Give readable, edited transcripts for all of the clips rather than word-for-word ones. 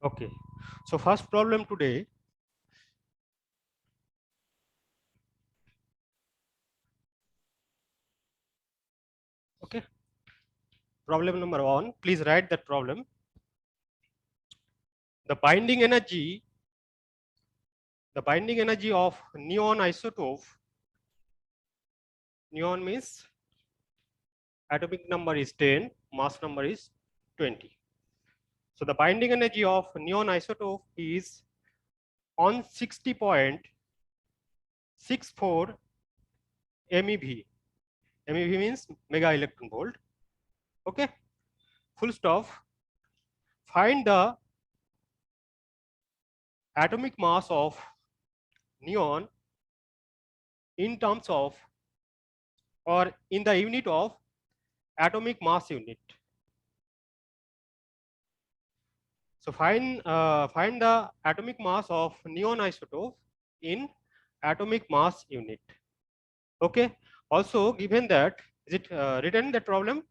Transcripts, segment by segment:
Okay, so first problem today. Okay, problem number 1. Please write that problem. The binding energy of neon isotope. Neon means atomic number is 10, mass number is 20. So the binding energy of neon isotope is on 60.64 MeV. MeV means mega electron volt. Okay, full stop. Find the atomic mass of neon in terms of or in the unit of atomic mass unit. So find the atomic mass of neon isotope in atomic mass unit. Okay. Also, given that, is it written that problem?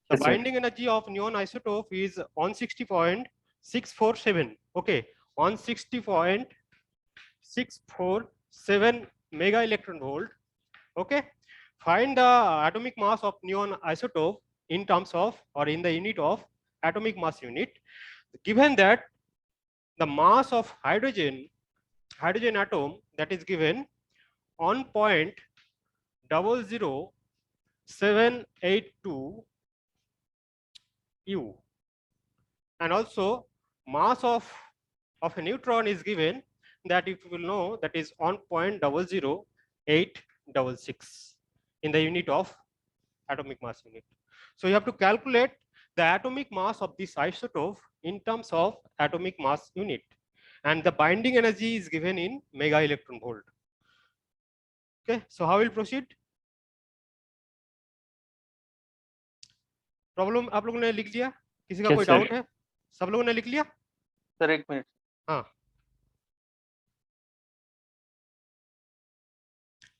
The Yes, sir. binding energy of neon isotope is 160.647. Okay, 160.647 mega electron volt. Okay. Find the atomic mass of neon isotope in terms of or in the unit of atomic mass unit. Given that the mass of hydrogen atom, that is given on 0.00782 U, and also mass of a neutron is given, that you will know, that is on 0.00866 in the unit of atomic mass unit. So you have to calculate the atomic mass of this isotope in terms of atomic mass unit, and the binding energy is given in mega electron volt. Okay, so how will proceed? Problem आप लोगों ने लिख लिया? किसी का Yes, कोई sir. Doubt है? सब लोगों ने लिख लिया? सर एक मिनट. हाँ,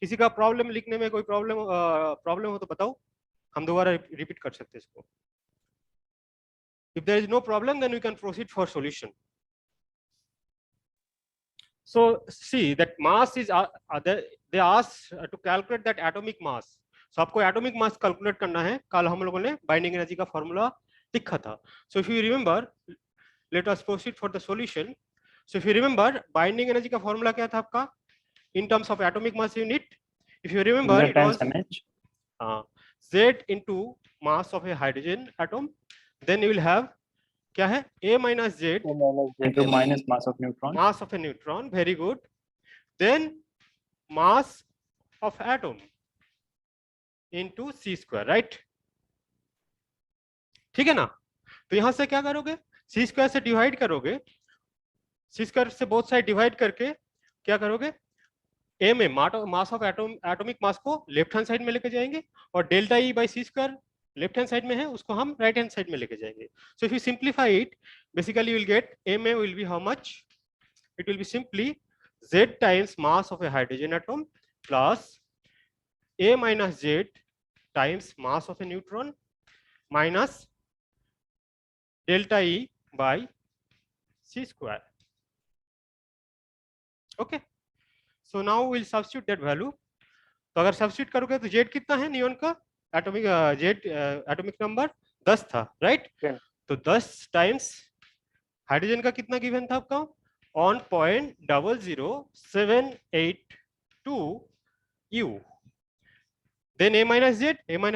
किसी का प्रॉब्लम लिखने में कोई प्रॉब्लम हो तो बताओ, हम दोबारा रिपीट कर सकते हैं इसको. If there is no problem, then we can proceed for solution. So see that mass is they ask to calculate that atomic mass. So आपको atomic mass calculate करना है. कल हम लोगों ने binding energy का formula लिखा था. So if you remember, let us proceed for the solution. So if you remember, binding energy का formula क्या था आपका? In terms of atomic mass unit, if you remember, Z it times was mH. Z into mass of a hydrogen atom. Then you will have क्या है? A minus Z Into minus mass of neutron. mass of a neutron. Very good. Then mass of atom into C square, right? ठीक है ना? तो यहां से क्या करोगे? C square से डिवाइड करोगे. C square से बोथ साइड डिवाइड करके क्या करोगे? A में मास ऑफ एटॉमिक मास को लेफ्ट हैंड साइड में लेके जाएंगे, और delta E by c square left hand side में है, उसको हम राइट हैंड साइड में लेके जाएंगे. So if you simplify it, basically you will get A में will be how much? It will be simply Z times mass of A hydrogen atom plus A minus Z times mass of a neutron minus delta E by C square. Okay. So now we'll substitute that value. तो अगर substitute करोगे तो Z कितना है neon का? Atomic Z atomic number 10 था, right? तो 10 times hydrogen का कितना गिवन था आपका? On 0.00782 U. Then A minus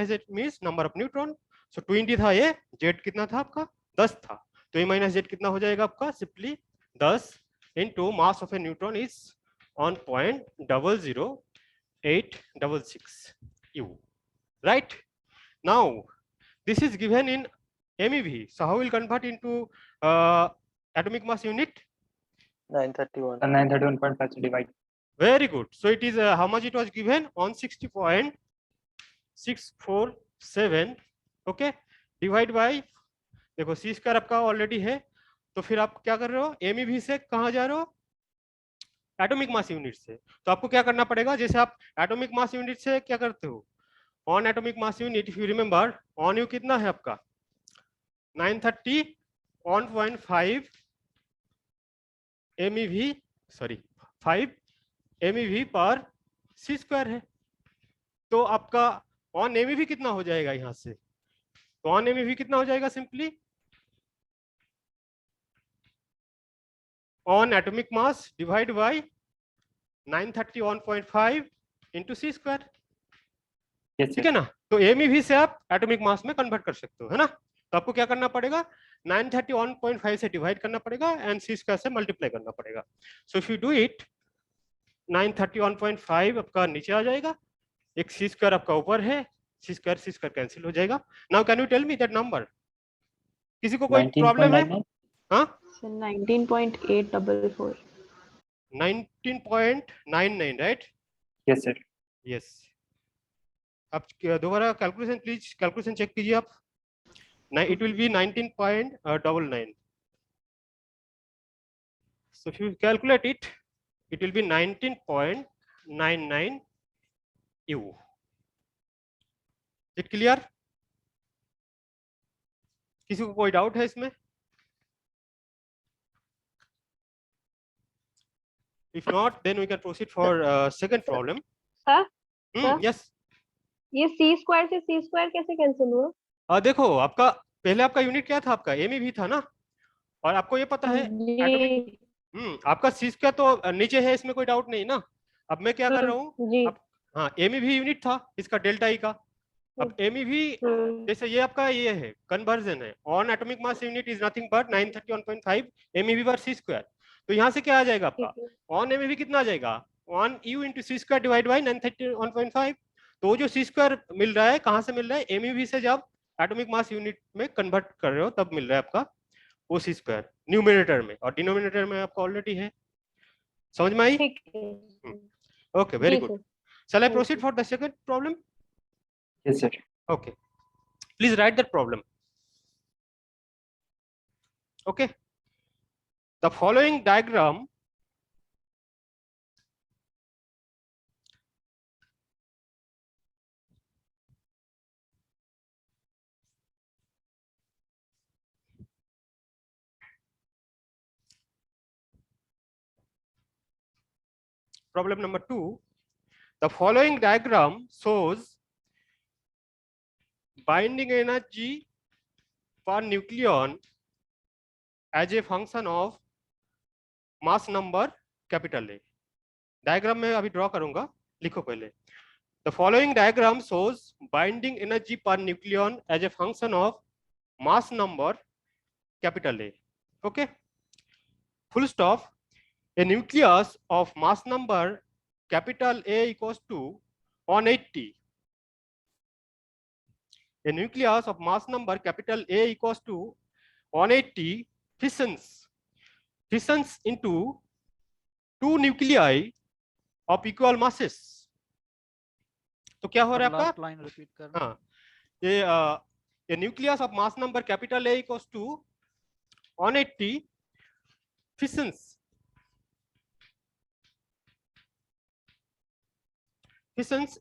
Z means number of neutron. So 20 था ये, Z कितना था आपका? 10 था. तो A minus Z कितना हो जाएगा आपका? Simply 10 into mass of a neutron is on 0.00866 U. Right? Now this is given in MeV. So how will convert into atomic mass unit? 931. 931.5 divide. Very good. So it is how much it was given? On 60.647. Okay, divide by, देखो C square आपका already है, तो फिर आप क्या कर रहे हो? MeV से कहाँ जा रहे हो? एटॉमिक मास यूनिट से. तो आपको क्या करना पड़ेगा? जैसे आप एटॉमिक मास यूनिट से क्या करते हो? On atomic mass unit, if you remember, on you कितना है आपका? 930 1.5 MeV, सॉरी 5 MeV पर c स्क्वायर है। तो आपका ऑन MeV कितना हो जाएगा यहां से? तो ऑन MeV कितना हो जाएगा? Simply on atomic mass divide by 931.5 into c square. Yes, ठीक sir. है ना? तो MeV से आप एटॉमिक मास में कन्वर्ट कर सकते हो, है ना? तो आपको क्या करना पड़ेगा? 931.5 से डिवाइड करना पड़ेगा एंड c स्क्वायर से मल्टीप्लाई करना पड़ेगा। So if you do it, 931.5 आपका नीचे आ जाएगा, एक c स्क्वायर आपका ऊपर है, c स्क्वायर कैंसिल हो जाएगा। Now can you tell me that number? किसी को कोई प्रॉब्लम है? 19.99. हाँ, So 19.844. 19.99, right? Yes, sir. Yes. आप दोबारा कैलकुलेशन प्लीज, कैलकुलेशन चेक कीजिए आप। It will be 19.99. So if you calculate it, it will be 19.99 U. Is it clear? किसी को कोई डाउट है इसमें? If not, then we can proceed for second problem. Sir, sir? Yes. ये c square से c square कैसे cancel हुआ? देखो, आपका पहले आपका यूनिट क्या था? आपका MeV था ना? और आपको ये पता है एटॉमिक, आपका c स्क्वायर तो नीचे है, इसमें कोई डाउट नहीं ना। अब मैं क्या कर रहा हूँ? जी। अब हाँ, MeV यूनिट था इसका डेल्टा ई का। अब MeV जैसे ये आपका ये है, कन्वर्जन है। On atomic mass unit is nothing but 931.5 MeV पर c स्क्वायर। तो यहाँ से क्या आ जाएगा आपका? ऑन MeV कितना आ जाएगा? 1 U into c square divide by 931.5। तो जो c स्क्वायर मिल रहा है कहाँ से मिल रहा है? MeV से जब एटॉमिक मास यूनिट में कन्वर्ट कर रहे हो तब मिल रहा है आपका वो c स्क्वायर न्यूमरेटर में, और डिनोमिनेटर में आपका ऑलरेडी है। समझ में आई? ठीक है। Okay, very good. Shall I proceed you. for the second problem? Yes, sir. Okay. Please write that problem. Okay. The following diagram problem number 2. The following diagram shows binding energy per nucleon as a function of mass number capital A. Diagram में अभी draw करूंगा, लिखो पहले। The following diagram shows binding energy per nucleon as a function of mass number capital A. Okay. Full stop. A nucleus of mass number capital A equals to 180. A nucleus of mass number capital A equals to 180 fissions into two nuclei of equal masses. तो क्या हो रहा है आपका? Line repeat करना। हाँ, ये nucleus of mass number capital A equals to 180 fissions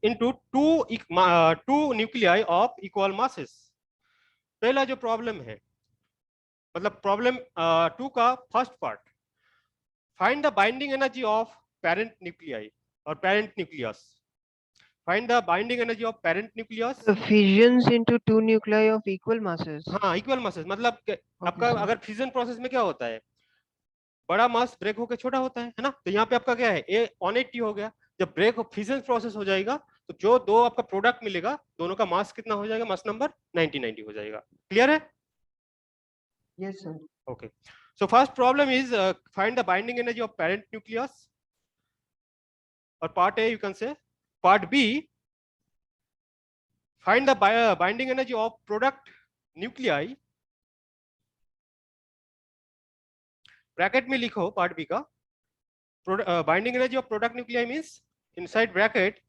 into two nuclei of equal masses. पहला जो प्रॉब्लम है, मतलब प्रॉब्लम 2 का first part, find the binding energy of parent nuclei और parent nucleus. Find the binding energy of parent nucleus. Fissions into two nuclei of equal masses. हाँ, equal masses, मतलब आपका sir. अगर फ्यूजन प्रोसेस में क्या होता है, बड़ा मास ब्रेक होकर छोटा होता है ना? तो यहाँ पे आपका क्या है, ए 180 हो गया। जब ब्रेक फ्यूजन प्रोसेस हो जाएगा तो जो दो आपका प्रोडक्ट मिलेगा, दोनों का मास कितना हो जाएगा? मास नंबर 90 हो जाएगा। क्लियर है? Yes, sir. Okay. So first problem is find the binding energy of parent nucleus. Or part A you can say. Part B, find the binding energy of product nuclei. Bracket में लिखो part B का. Binding energy of product nuclei means inside bracket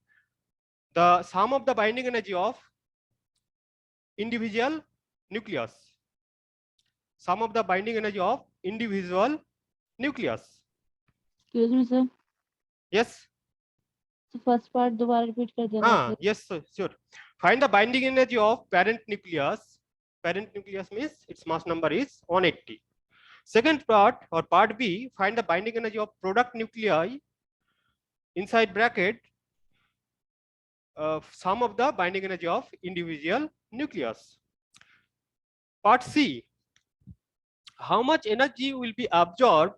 the sum of the binding energy of individual nucleus. Sum of the binding energy of individual nucleus. Excuse me, sir. Yes. So first part दोबारा repeat कर देना. हाँ, yes sir, sure. Find the binding energy of parent nucleus. parent nucleus means its mass number is 180. Second part or part B, find the binding energy of product nuclei inside bracket sum of the binding energy of individual nucleus. Part C, how much energy will be absorbed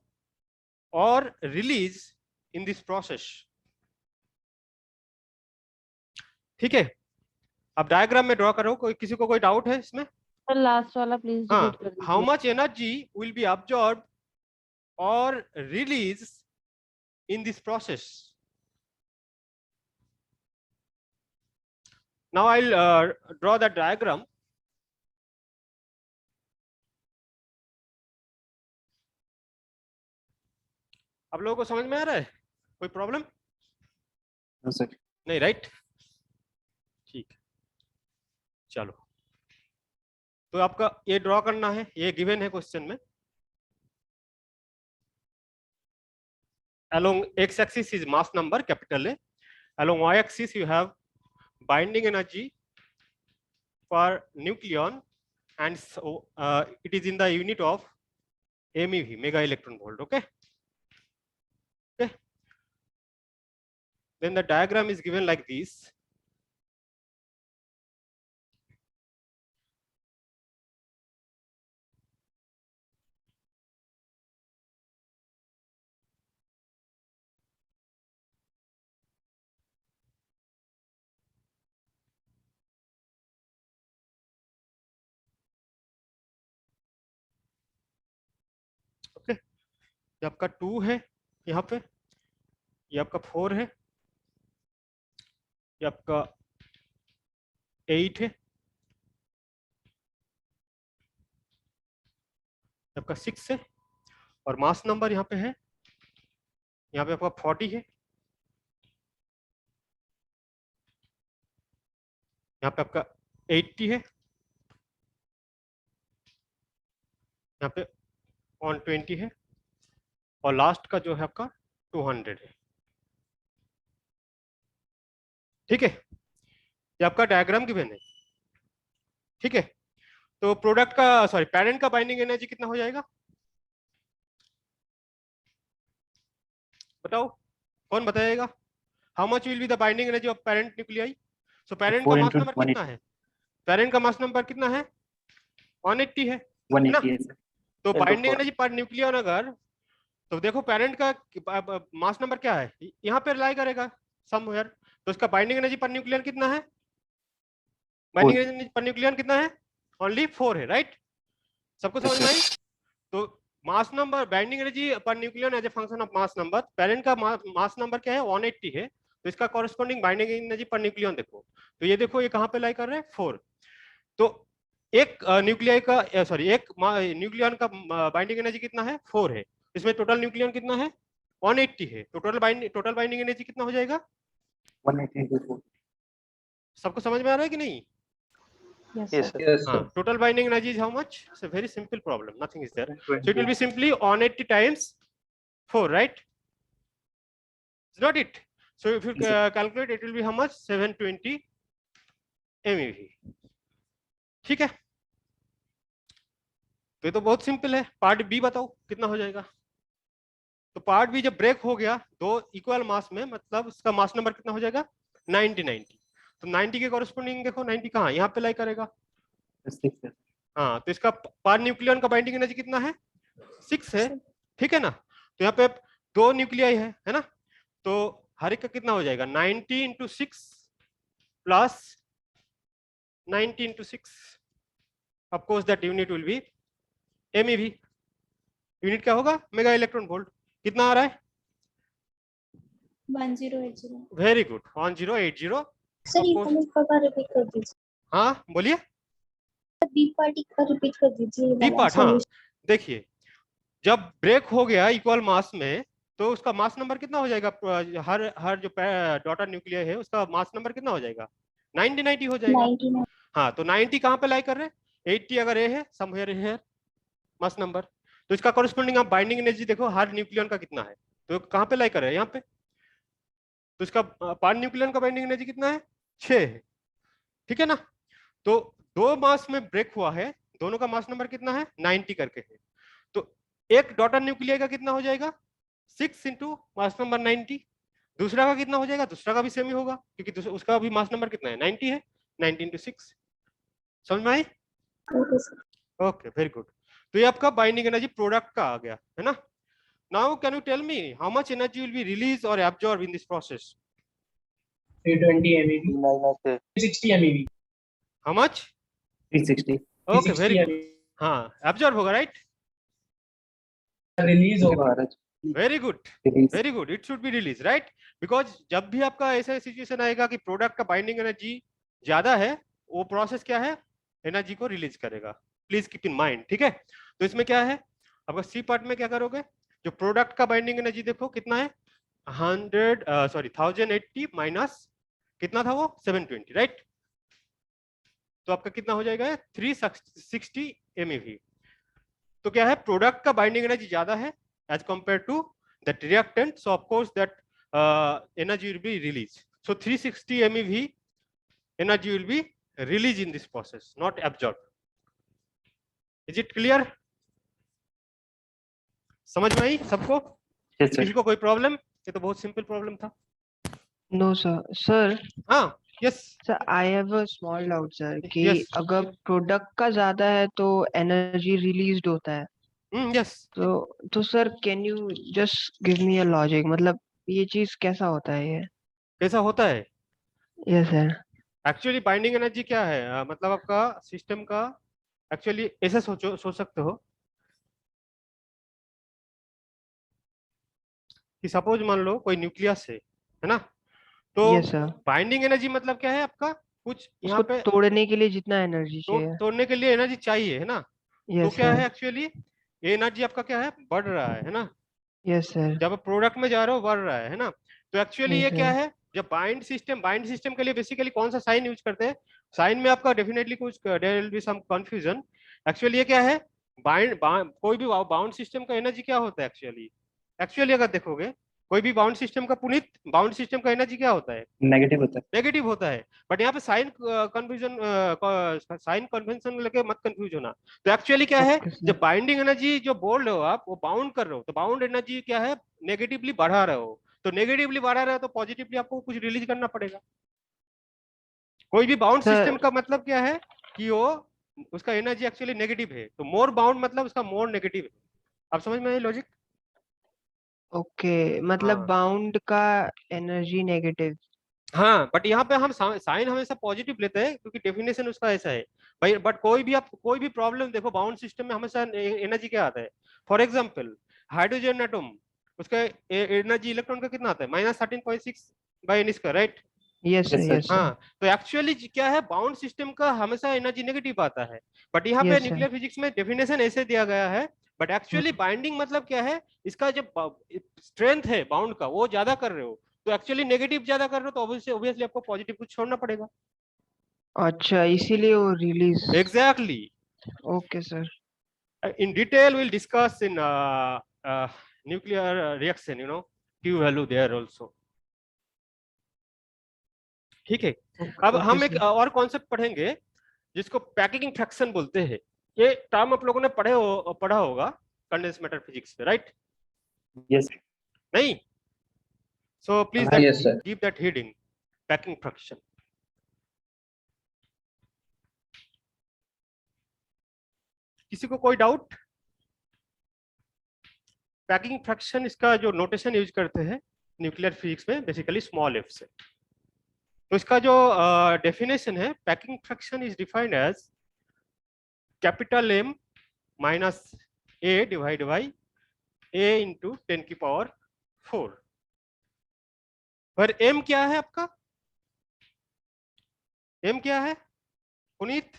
or released in this process. ठीक है, अब diagram में draw करो, कोई किसी को कोई doubt है इसमें? सर लास्ट वाला प्लीज हाँ, रिपीट कर दीजिए. how much energy will be absorbed or released in this process. Now I'll draw the diagram. आप लोगों को समझ में आ रहा है? कोई प्रॉब्लम? No, sir. नहीं, राइट? ठीक, चलो, तो आपका ये ड्रॉ करना है, ये गिवन है क्वेश्चन में. Along x-axis is mass number capital A. Along y-axis you have binding energy for nucleon, and so it is in the unit of MeV, mega electron volt. Okay. Okay. Then the diagram is given like this. Okay, ये आपका 2 है यहाँ पे, ये आपका 4 है, ये आपका 8 है, आपका 6 है, और मास नंबर यहाँ पे है, यहाँ पे आपका 40 है, यहाँ पे आपका 80 है, यहाँ पे 120 है, और लास्ट का जो है आपका 200 है. ठीक है, ये आपका डायग्राम गिवन है. ठीक है, तो प्रोडक्ट का सॉरी पेरेंट का बाइंडिंग एनर्जी कितना हो जाएगा? बताओ, कौन बताएगा? How much will be the binding energy of parent nuclei? So parent का 4 मास into नंबर कितना है? पेरेंट का मास नंबर कितना है? 180 है. 180 है, sir. तो 10 to binding 4. Energy per nucleon अगर, तो देखो पेरेंट का मास नंबर क्या है, यहाँ पे लाई करेगा समवेयर, तो इसका बाइंडिंग एनर्जी पर न्यूक्लियन कितना है? बाइंडिंग एनर्जी पर न्यूक्लियन कितना है? ओनली 4 है, राइट? सबको समझ में आई? तो mass number binding energy per nucleon as a function of mass number, parent का मास नंबर क्या है? 180 है, तो इसका corresponding binding energy per nucleon देखो, तो ये देखो ये कहाँ पे लाई कर रहे हैं? 4. तो एक न्यूक्लियाई का सॉरी एक न्यूक्लियन का बाइंडिंग एनर्जी कितना है? 4 है. इसमें टोटल न्यूक्लियन कितना है? 180 है. तो टोटल बाइंडिंग एनर्जी कितना हो जाएगा? 180 into 4. सबको समझ में आ रहा है कि नहीं? Yes, Yes, sir. sir. Yes, हाँ, total binding energy is how much? It's a very simple problem, nothing is there. So it will 120. be simply 180 times 4, right? Is not it? So if you Yes, sir. calculate, it will be how much? 720 MeV. ठीक है, तो ये तो बहुत simple है. Part B बताओ कितना हो जाएगा? तो पार्ट बी जब ब्रेक हो गया दो इक्वल मास में, मतलब उसका मास नंबर कितना हो जाएगा? 90. तो 90 के कॉरेस्पॉन्डिंग देखो, 90 कहाँ? यहाँ पे लाई करेगा. 6, sir. हाँ, तो इसका पर न्यूक्लियन का बाइंडिंग एनर्जी कितना है? 6 है. ठीक है ना? तो यहाँ पे 2 न्यूक्लियाई है ना? तो हर एक का कितना हो जाएगा? 90 into 6 plus 90 into 6. Of course that unit will be MeV. Unit क्या होगा? Mega electron volt. कितना आ रहा है? 1080. Very good, 1080. सर ये Of course. कमेंट का रिपीट कर दीजिए. हाँ बोलिए. बी पार्ट का रिपीट कर दीजिए. बी पार्ट, हाँ देखिए, जब ब्रेक हो गया इक्वल मास में, तो उसका मास नंबर कितना हो जाएगा? हर जो डॉटर न्यूक्लियर है उसका मास नंबर कितना हो जाएगा? 90 हो जाएगा. 99. हाँ, तो 90 कहाँ पे लाई कर रहे हैं? 80 अगर ए है, समवेयर हियर मास नंबर, तो इसका कॉरेस्पॉन्डिंग आप बाइंडिंग एनर्जी देखो हर न्यूक्लियन का कितना है, तो कहाँ पे लाई कर रहे हैं? यहाँ पे. तो इसका पार न्यूक्लियन का बाइंडिंग एनर्जी कितना है? 6 है. ठीक है ना? तो दो मास में ब्रेक हुआ है, दोनों का मास नंबर कितना है 90 करके है, तो एक डॉटर न्यूक्लियर का कितना हो जाएगा 6 इंटू मास नंबर 90, दूसरा का कितना हो जाएगा, दूसरा का भी सेम ही होगा क्योंकि उसका भी मास नंबर कितना है 90 है, 90 इंटू 6। समझ में आई? Okay, sir. Okay very good. तो ये आपका बाइंडिंग एनर्जी प्रोडक्ट का आ गया है ना। Now can you tell me how much energy will be release और absorb in this process? 320 MeV, minus a 60 MeV, how much? 360. Okay 360 very good. MeV हाँ absorb होगा राइट, रिलीज होगा। महाराज very good release. Very good, it should be release right, because जब भी आपका ऐसा situation आएगा कि प्रोडक्ट का बाइंडिंग एनर्जी ज्यादा है, वो प्रोसेस क्या है एनर्जी को रिलीज करेगा, प्लीज कीप इन माइंड, ठीक है। तो इसमें क्या है आपका सी पार्ट में क्या करोगे, जो प्रोडक्ट का बाइंडिंग एनर्जी देखो कितना है 1080 माइनस कितना था वो 720 राइट, तो आपका कितना हो जाएगा 360 MeV। तो क्या है प्रोडक्ट का बाइंडिंग एनर्जी ज्यादा है as compared to that reactant, so of course that energy will be released. So 360 MeV energy will be released in this process, not absorbed. Is it clear? समझ में आई सबको? Yes, sir. किसी को कोई problem? ये तो बहुत सिंपल प्रॉब्लम था। No, sir. Sir, हाँ yes sir, I have a small doubt, sir. कि Yes. अगर प्रोडक्ट का ज्यादा है तो एनर्जी रिलीज्ड होता है, यस तो sir can you just give me a logic, मतलब ये चीज कैसा होता है ये? कैसा होता है yes sir. Actually binding energy क्या है मतलब आपका सिस्टम का एक्चुअली ऐसे सोच सकते हो कि सपोज मान लो कोई न्यूक्लियस है ना, तो यस सर। बाइंडिंग एनर्जी मतलब क्या है आपका कुछ यहाँ उसको पे तोड़ने के लिए जितना एनर्जी चाहिए। तोड़ने के लिए एनर्जी चाहिए है ना, तो यस क्या है सर। एक्चुअली ये एनर्जी आपका क्या है बढ़ रहा है ना, यस सर। जब आप प्रोडक्ट में जा रहे हो बढ़ रहा है ना, तो एक्चुअली ये Yes, क्या sir. है जब बाइंड सिस्टम के लिए बेसिकली कौन सा साइन यूज करते हैं, साइन में आपका डेफिनेटली कुछ there will be some confusion. Actually ये क्या है कोई भी बाउंड सिस्टम का एनर्जी क्या होता है एक्चुअली अगर देखोगे कोई भी बाउंड सिस्टम का पुनीत बाउंड सिस्टम का एनर्जी क्या होता है Negative होता है. नेगेटिव होता है, बट यहाँ पे साइन कन्वेंशन लेके मत कंफ्यूज होना। तो एक्चुअली क्या है Okay, sir. जब बाइंडिंग एनर्जी जो बोल रहे हो आप वो बाउंड कर रहे हो, तो बाउंड एनर्जी क्या है नेगेटिवली बढ़ा रहे हो, तो नेगेटिवली बढ़ा रहे हो तो पॉजिटिवली आपको कुछ रिलीज करना पड़ेगा। कोई भी बाउंड Sir. सिस्टम का मतलब क्या है कि वो उसका एनर्जी एक्चुअली नेगेटिव है, तो मोर बाउंड मतलब उसका मोर नेगेटिव है। आप समझ में आई लॉजिक? ओके, मतलब हाँ। बाउंड का एनर्जी नेगेटिव। हाँ बट यहाँ पे हम साइन हमेशा पॉजिटिव लेते हैं क्योंकि डेफिनेशन उसका ऐसा है भाई, बट कोई भी प्रॉब्लम देखो बाउंड सिस्टम में हमेशा एनर्जी क्या आता है। फॉर एग्जांपल हाइड्रोजन एटम उसका एनर्जी इलेक्ट्रॉन का कितना आता है -13.6 by n square right. Yes sir. Yes, sir. Yes sir. हाँ तो एक्चुअली क्या है बाउंड सिस्टम का हमेशा एनर्जी नेगेटिव आता है, बट यहाँ पे Yes, sir. न्यूक्लियर फिजिक्स में डेफिनेशन ऐसे दिया गया है, बट एक्चुअली बाइंडिंग मतलब क्या है इसका जब स्ट्रेंथ है बाउंड का वो ज्यादा कर रहे हो, तो एक्चुअली नेगेटिव ज्यादा कर रहे हो तो ऑब्वियसली आपको पॉजिटिव कुछ छोड़ना पड़ेगा। अच्छा, इसीलिए वो release. Exactly. Okay sir. In detail we'll discuss in nuclear reaction, you know, Q value there also. ठीक है, अब हम एक और कॉन्सेप्ट पढ़ेंगे जिसको पैकिंग फ्रैक्शन बोलते हैं। ये टर्म आप लोगों ने पढ़ा होगा कंडेंस मैटर फिजिक्स में राइट? Yes. नहीं? So please Yes, sir. give that heading packing fraction. किसी को कोई डाउट? पैकिंग फ्रैक्शन इसका जो नोटेशन यूज करते हैं न्यूक्लियर फिजिक्स में बेसिकली स्मॉल एफ से। तो इसका जो डेफिनेशन है packing fraction is defined as capital M minus A divide by A into 10⁴। पर M क्या है आपका? M क्या है पुनीत,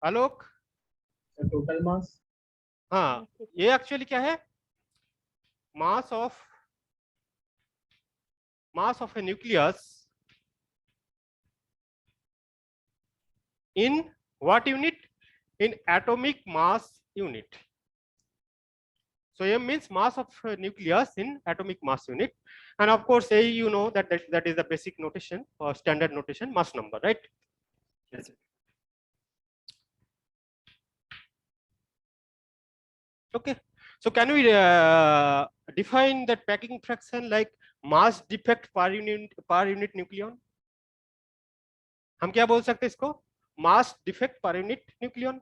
आलोक? Total mass. हाँ ये एक्चुअली क्या है mass of A nucleus in what unit? In atomic mass unit. So M means mass of nucleus in atomic mass unit, and of course A you know that is the basic notation or standard notation mass number, right? Yes, sir. Okay, so can we define that packing fraction like mass defect per unit nucleon? हम क्या बोल सकते हैं इसको? Mass defect per unit nucleon,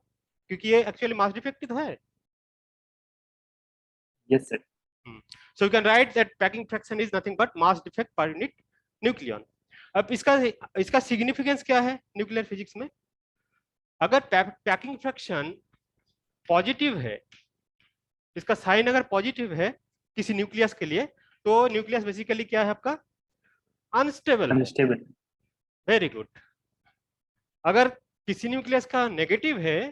क्योंकि ये actually mass defect तो है. Yes, sir. So you can write that packing fraction is nothing but mass defect per unit nucleon. अब इसका सिग्निफिकेंस क्या है न्यूक्लियर फिजिक्स में? अगर पैकिंग फ्रैक्शन पॉजिटिव है, इसका साइन अगर पॉजिटिव है किसी न्यूक्लियस के लिए, तो न्यूक्लियस बेसिकली क्या है आपका? अनस्टेबल. Unstable. Very good. अगर किसी न्यूक्लियस का नेगेटिव है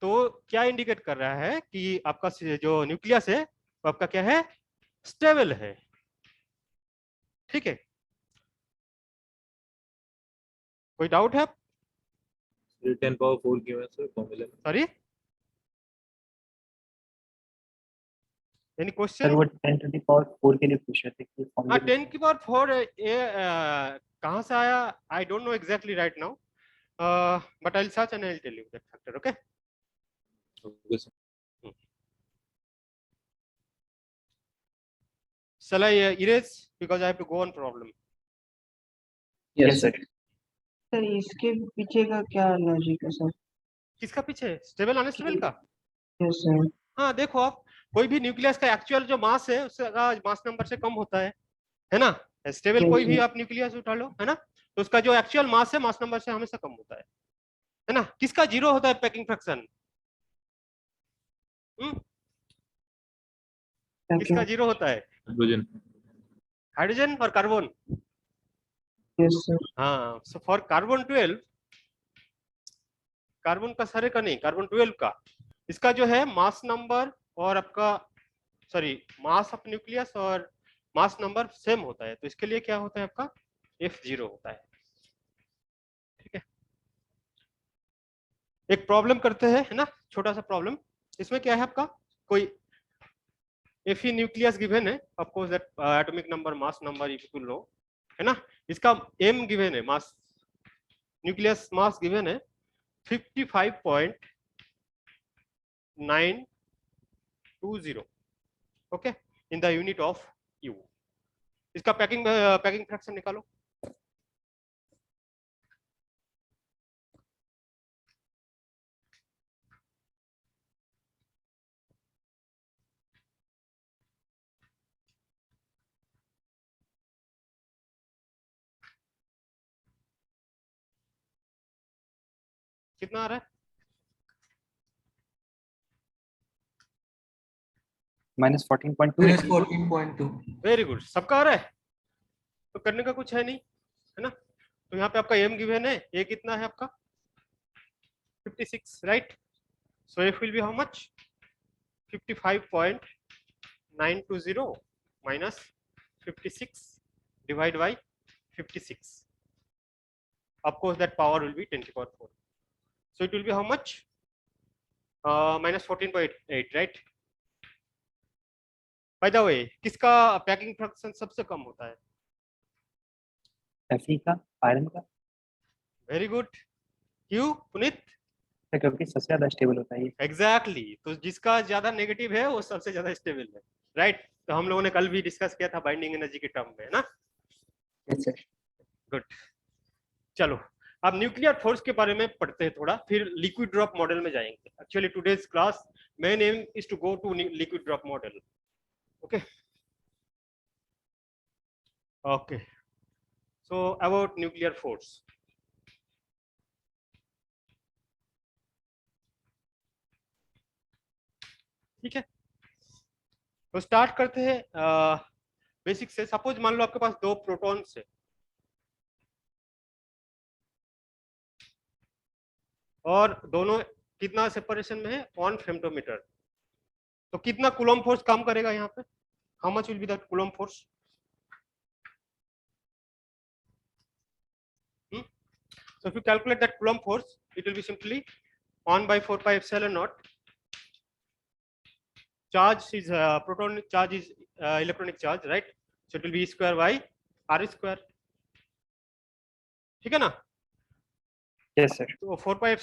तो क्या इंडिकेट कर रहा है कि आपका जो न्यूक्लियस है वो आपका क्या है? स्टेबल है. ठीक है, कोई डाउट है? 10⁴ given sir formula. Sorry, any Sir, question? वो 10 to the power 4 के लिए पूछ रहे थे कि हाँ, formula 10 की पावर 4 कहाँ से आया? I don't know exactly right now, but I will search and I will tell you that factor. Okay, Okay, sir. shall I erase because I have to go on problem? Yes, sir. Sir इसके पीछे का क्या logic है sir? किसका पीछे? Stable unstable का? Yes sir. हाँ, देखो आप, कोई भी न्यूक्लियस का एक्चुअल जो मास है उसका मास नंबर से कम होता है ना? स्टेबल कोई भी आप न्यूक्लियस उठा लो, है ना, तो उसका जो एक्चुअल मास है मास नंबर से हमेशा कम होता है ना? किसका जीरो होता है पैकिंग फ्रैक्शन? किसका जीरो होता है? Hydrogen. हाइड्रोजन और कार्बन. Yes sir. हाँ, सो फॉर कार्बन 12, कार्बन का सारे का नहीं, कार्बन 12 का, इसका जो है मास नंबर और आपका सॉरी मास ऑफ न्यूक्लियस और मास नंबर सेम होता है, तो इसके लिए क्या होता है आपका? F0 होता है. ठीक है, एक प्रॉब्लम करते हैं, है ना, छोटा सा प्रॉब्लम. इसमें क्या है आपका? कोई Fe न्यूक्लियस गिवन है, of course that atomic number mass number if you know, है ना. इसका m गिवन है, मास न्यूक्लियस मास गिवन है 55.920. Okay, in the unit of U. इसका पैकिंग फ्रैक्शन निकालो. कितना आ रहा है? -14.2. -14.2. वेरी गुड, सबका आ रहा है, तो करने का कुछ है नहीं, है ना. तो यहाँ पे आपका m गिवन है, a कितना है आपका? 56, right. So f will be how much? 55.920 minus 56 divided by 56. Of course, that power will be 10 to the power 4. So it will be how much? -14.8, right? By the way, किसका packing fraction सबसे कम होता है? Fe का, iron का. Very good. क्यों Puneet? Sir, क्योंकि सबसे ज्यादा स्टेबल होता है ये. एग्जैक्टली, तो जिसका ज्यादा नेगेटिव है वो सबसे ज्यादा स्टेबल है, राइट. तो हम लोगों ने कल भी डिस्कस किया था बाइंडिंग एनर्जी के टर्म में, है ना. Yes, sir. गुड. चलो अब न्यूक्लियर फोर्स के बारे में पढ़ते हैं थोड़ा, फिर लिक्विड ड्रॉप मॉडल में जाएंगे. Actually today's class main aim is to go to liquid drop model. Okay okay, so about nuclear force. ठीक है, तो स्टार्ट करते हैं बेसिक से. सपोज मान लो आपके पास दो प्रोटॉन्स है और दोनों कितना सेपरेशन में है? 1 फेम्टोमीटर. तो कितना कूलम फोर्स काम करेगा यहाँ पे? How much will be that coulomb force? So if you calculate that Coulomb force, it will be simply 1/4πε0. Charge is proton charge is electronic charge, right? So it will be E square by R square. ठीक है ना? Yes, sir. तो 4πε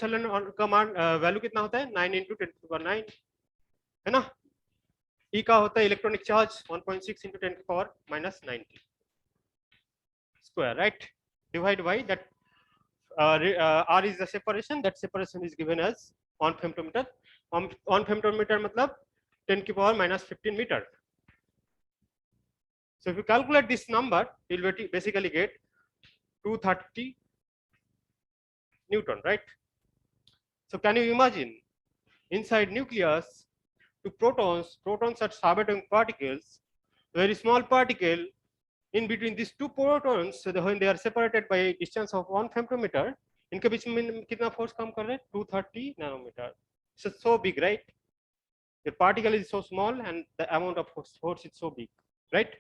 का मान value कितना होता है? 9 × 10⁹, है ना. E का होता है इलेक्ट्रॉनिक चार्ज 1.6 into 10 की power -90 square, right? Divide by that R is the separation. That separation is given as 1 femtometer. 1 femtometer मतलब 10 की power -15 meter. So if you calculate this number, you will basically get 230 Newton, right? So can you imagine inside nucleus, to protons are subatomic particles, very small particle in between these two protons, so when they are separated by a distance of 1 femtometer, इनके बीच में कितना force काम कर रहे हैं? 230 nanometer. So big, right? The particle is so small and the amount of force is so big, right?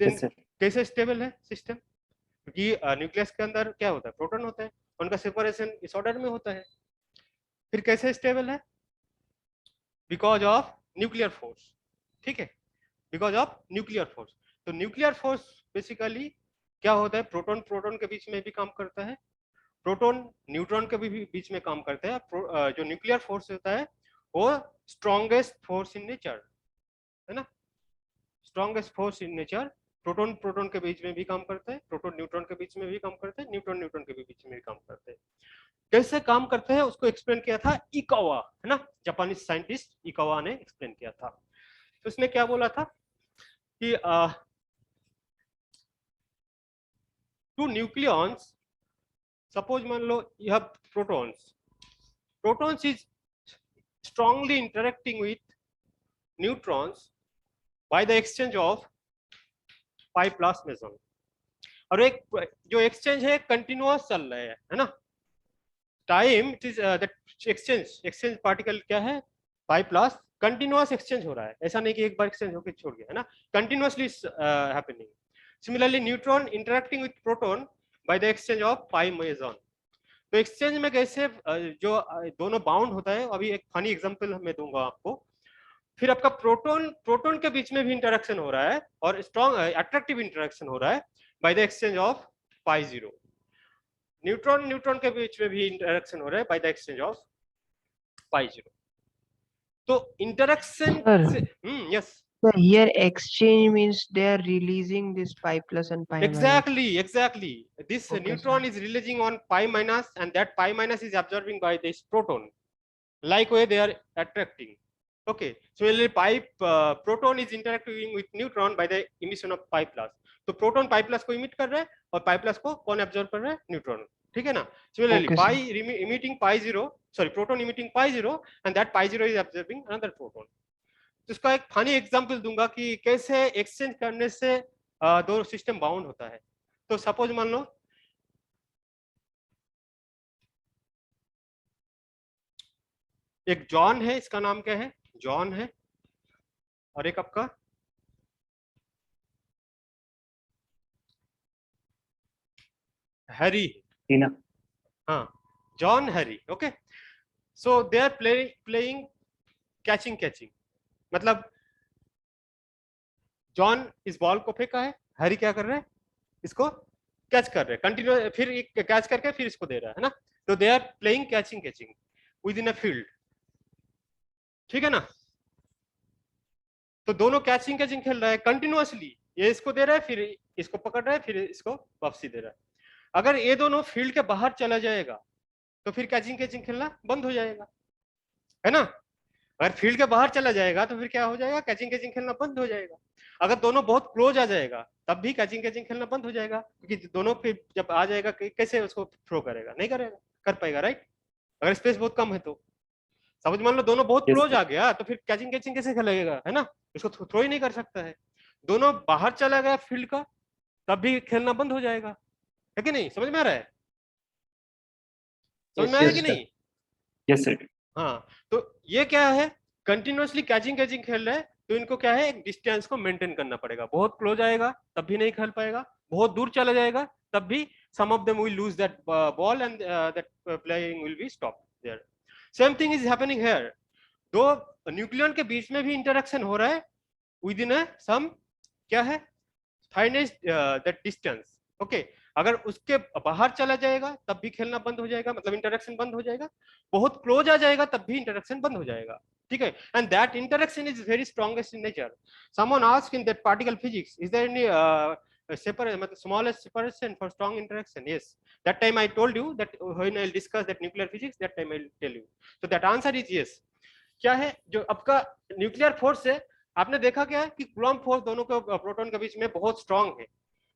Then Yes, sir. कैसे stable है system? क्योंकि न्यूक्लियस के अंदर क्या होता है? प्रोटॉन होता है, उनका सेपरेशन इस ऑर्डर में होता है. फिर कैसे स्टेबल है? Because of nuclear force. ठीक है, बिकॉज ऑफ न्यूक्लियर फोर्स. तो न्यूक्लियर फोर्स बेसिकली क्या होता है? प्रोटॉन प्रोटॉन के बीच में भी काम करता है, प्रोटॉन न्यूट्रॉन के भी बीच में काम करता है. जो न्यूक्लियर फोर्स होता है वो स्ट्रॉन्गेस्ट फोर्स इन नेचर है ना, strongest force in nature. Proton proton के बीच में भी काम करता है, प्रोटॉन न्यूट्रॉन के बीच में भी काम करता है, न्यूट्रॉन न्यूट्रॉन के बीच में भी काम करते हैं. कैसे काम करते हैं उसको एक्सप्लेन किया था इकावा, है ना, जापानीज साइंटिस्ट इकावा ने एक्सप्लेन किया था. तो उसने क्या बोला था कि टू न्यूक्लियॉन्स, सपोज मान लो यह protons is strongly interacting with neutrons by the exchange of pi plus meson. और एक जो एक्सचेंज है कंटिन्यूअस चल रहा है ना, time it is that exchange particle क्या है? pi plus, कंटिन्यूअस एक्सचेंज हो रहा है, ऐसा नहीं कि एक बार एक्सचेंज होकर छोड़ गया, है ना, continuously happening. Similarly neutron interacting with proton bye the exchange of pi meson. तो एक्सचेंज में कैसे जो दोनों बाउंड होता है, अभी एक फनी एग्जांपल मैं दूंगा आपको. फिर आपका प्रोटॉन के बीच में भी इंटरेक्शन हो रहा है और स्ट्रॉन्ग अट्रैक्टिव इंटरेक्शन हो रहा है bye the exchange of pi 0. Neutron के बीच में भी इंटरेक्शन हो रहा है बाय द एक्सचेंज ऑफ पाई 0. तो interaction Sir. Yes, So here exchange means they are releasing this pi plus and pi minus. exactly this Okay, neutron is releasing on pi minus and that pi minus is absorbing by this proton. Likewise they are attracting. Okay, so proton is interacting with neutron by the emission of pi plus. तो proton pi plus को emit कर रहा है और pi plus को कौन absorb कर रहा है? न्यूट्रॉन. ठीक है ना. Similarly Okay, pi emitting pi 0, sorry, proton emitting pi 0 and that pi 0 is absorbing another proton. तो इसका एक फनी एग्जांपल दूंगा कि कैसे एक्सचेंज करने से दो सिस्टम बाउंड होता है. तो सपोज मान लो एक जॉन है, इसका नाम क्या है? जॉन है, और एक आपका हैरी. टीना. हाँ, John Harry. Okay, so they are playing catching. मतलब जॉन इस बॉल को फेंका है, हैरी क्या कर रहे हैं? इसको कैच कर रहे हैं कंटिन्यू, फिर कैच करके फिर इसको दे रहा है ना. तो they are playing catching within a field. ठीक है ना. तो दोनों कैचिंग खेल रहा है कंटिन्यूअसली. ये इसको दे रहा है, फिर इसको पकड़ रहा है, फिर इसको वापसी दे रहा है. अगर ये दोनों फील्ड के बाहर चला जाएगा तो फिर कैचिंग खेलना बंद हो जाएगा, है ना. अगर फील्ड के बाहर चला जाएगा तो फिर क्या हो जाएगा? कैचिंग खेलना बंद हो जाएगा. अगर दोनों बहुत क्लोज आ जाएगा तब भी कैचिंग खेलना बंद हो जाएगा, क्योंकि दोनों फिर जब आ जाएगा कैसे उसको थ्रो करेगा? नहीं करेगा, कर पाएगा, राइट. अगर स्पेस बहुत कम है तो समझ मान लो दोनों बहुत Yes, क्लोज sir. आ गया तो फिर कैचिंग कैसे खेलेगा, है ना. उसको थ्रो ही नहीं कर सकता है. दोनों बाहर चला गया फील्ड का तब भी खेलना बंद हो जाएगा, है कि नहीं? समझ में आ रहा है? समझ में आ रहा है कि नहीं? Yes sir. हाँ, तो ये क्या है? कंटिन्यूअसली कैचिंग खेल रहा है, तो इनको क्या है? एक डिस्टेंस को मेंटेन करना पड़ेगा. बहुत क्लोज आएगा तब भी नहीं खेल पाएगा, बहुत दूर चला जाएगा तब भी some of them will lose that ball and that playing will be stopped there. Same thing is happening here. दो न्यूक्लियन के बीच में भी इंटरेक्शन हो रहा है within a some क्या है? finite that distance. Okay, अगर उसके बाहर चला जाएगा तब भी खेलना बंद हो जाएगा, मतलब इंटरेक्शन बंद हो जाएगा. बहुत क्लोज आ जाएगा तब भी इंटरेक्शन बंद हो जाएगा. ठीक है, and that interaction is very strongest in nature. Someone asked in that particle physics, is there any smallest separation for strong interaction? Yes, that time I told you that when I'll discuss that nuclear physics, that time I'll tell you. So that answer is yes. क्या है जो आपका nuclear force है, आपने देखा क्या है कि कूलॉम्ब फोर्स दोनों के प्रोटॉन के बीच में बहुत स्ट्रांग है,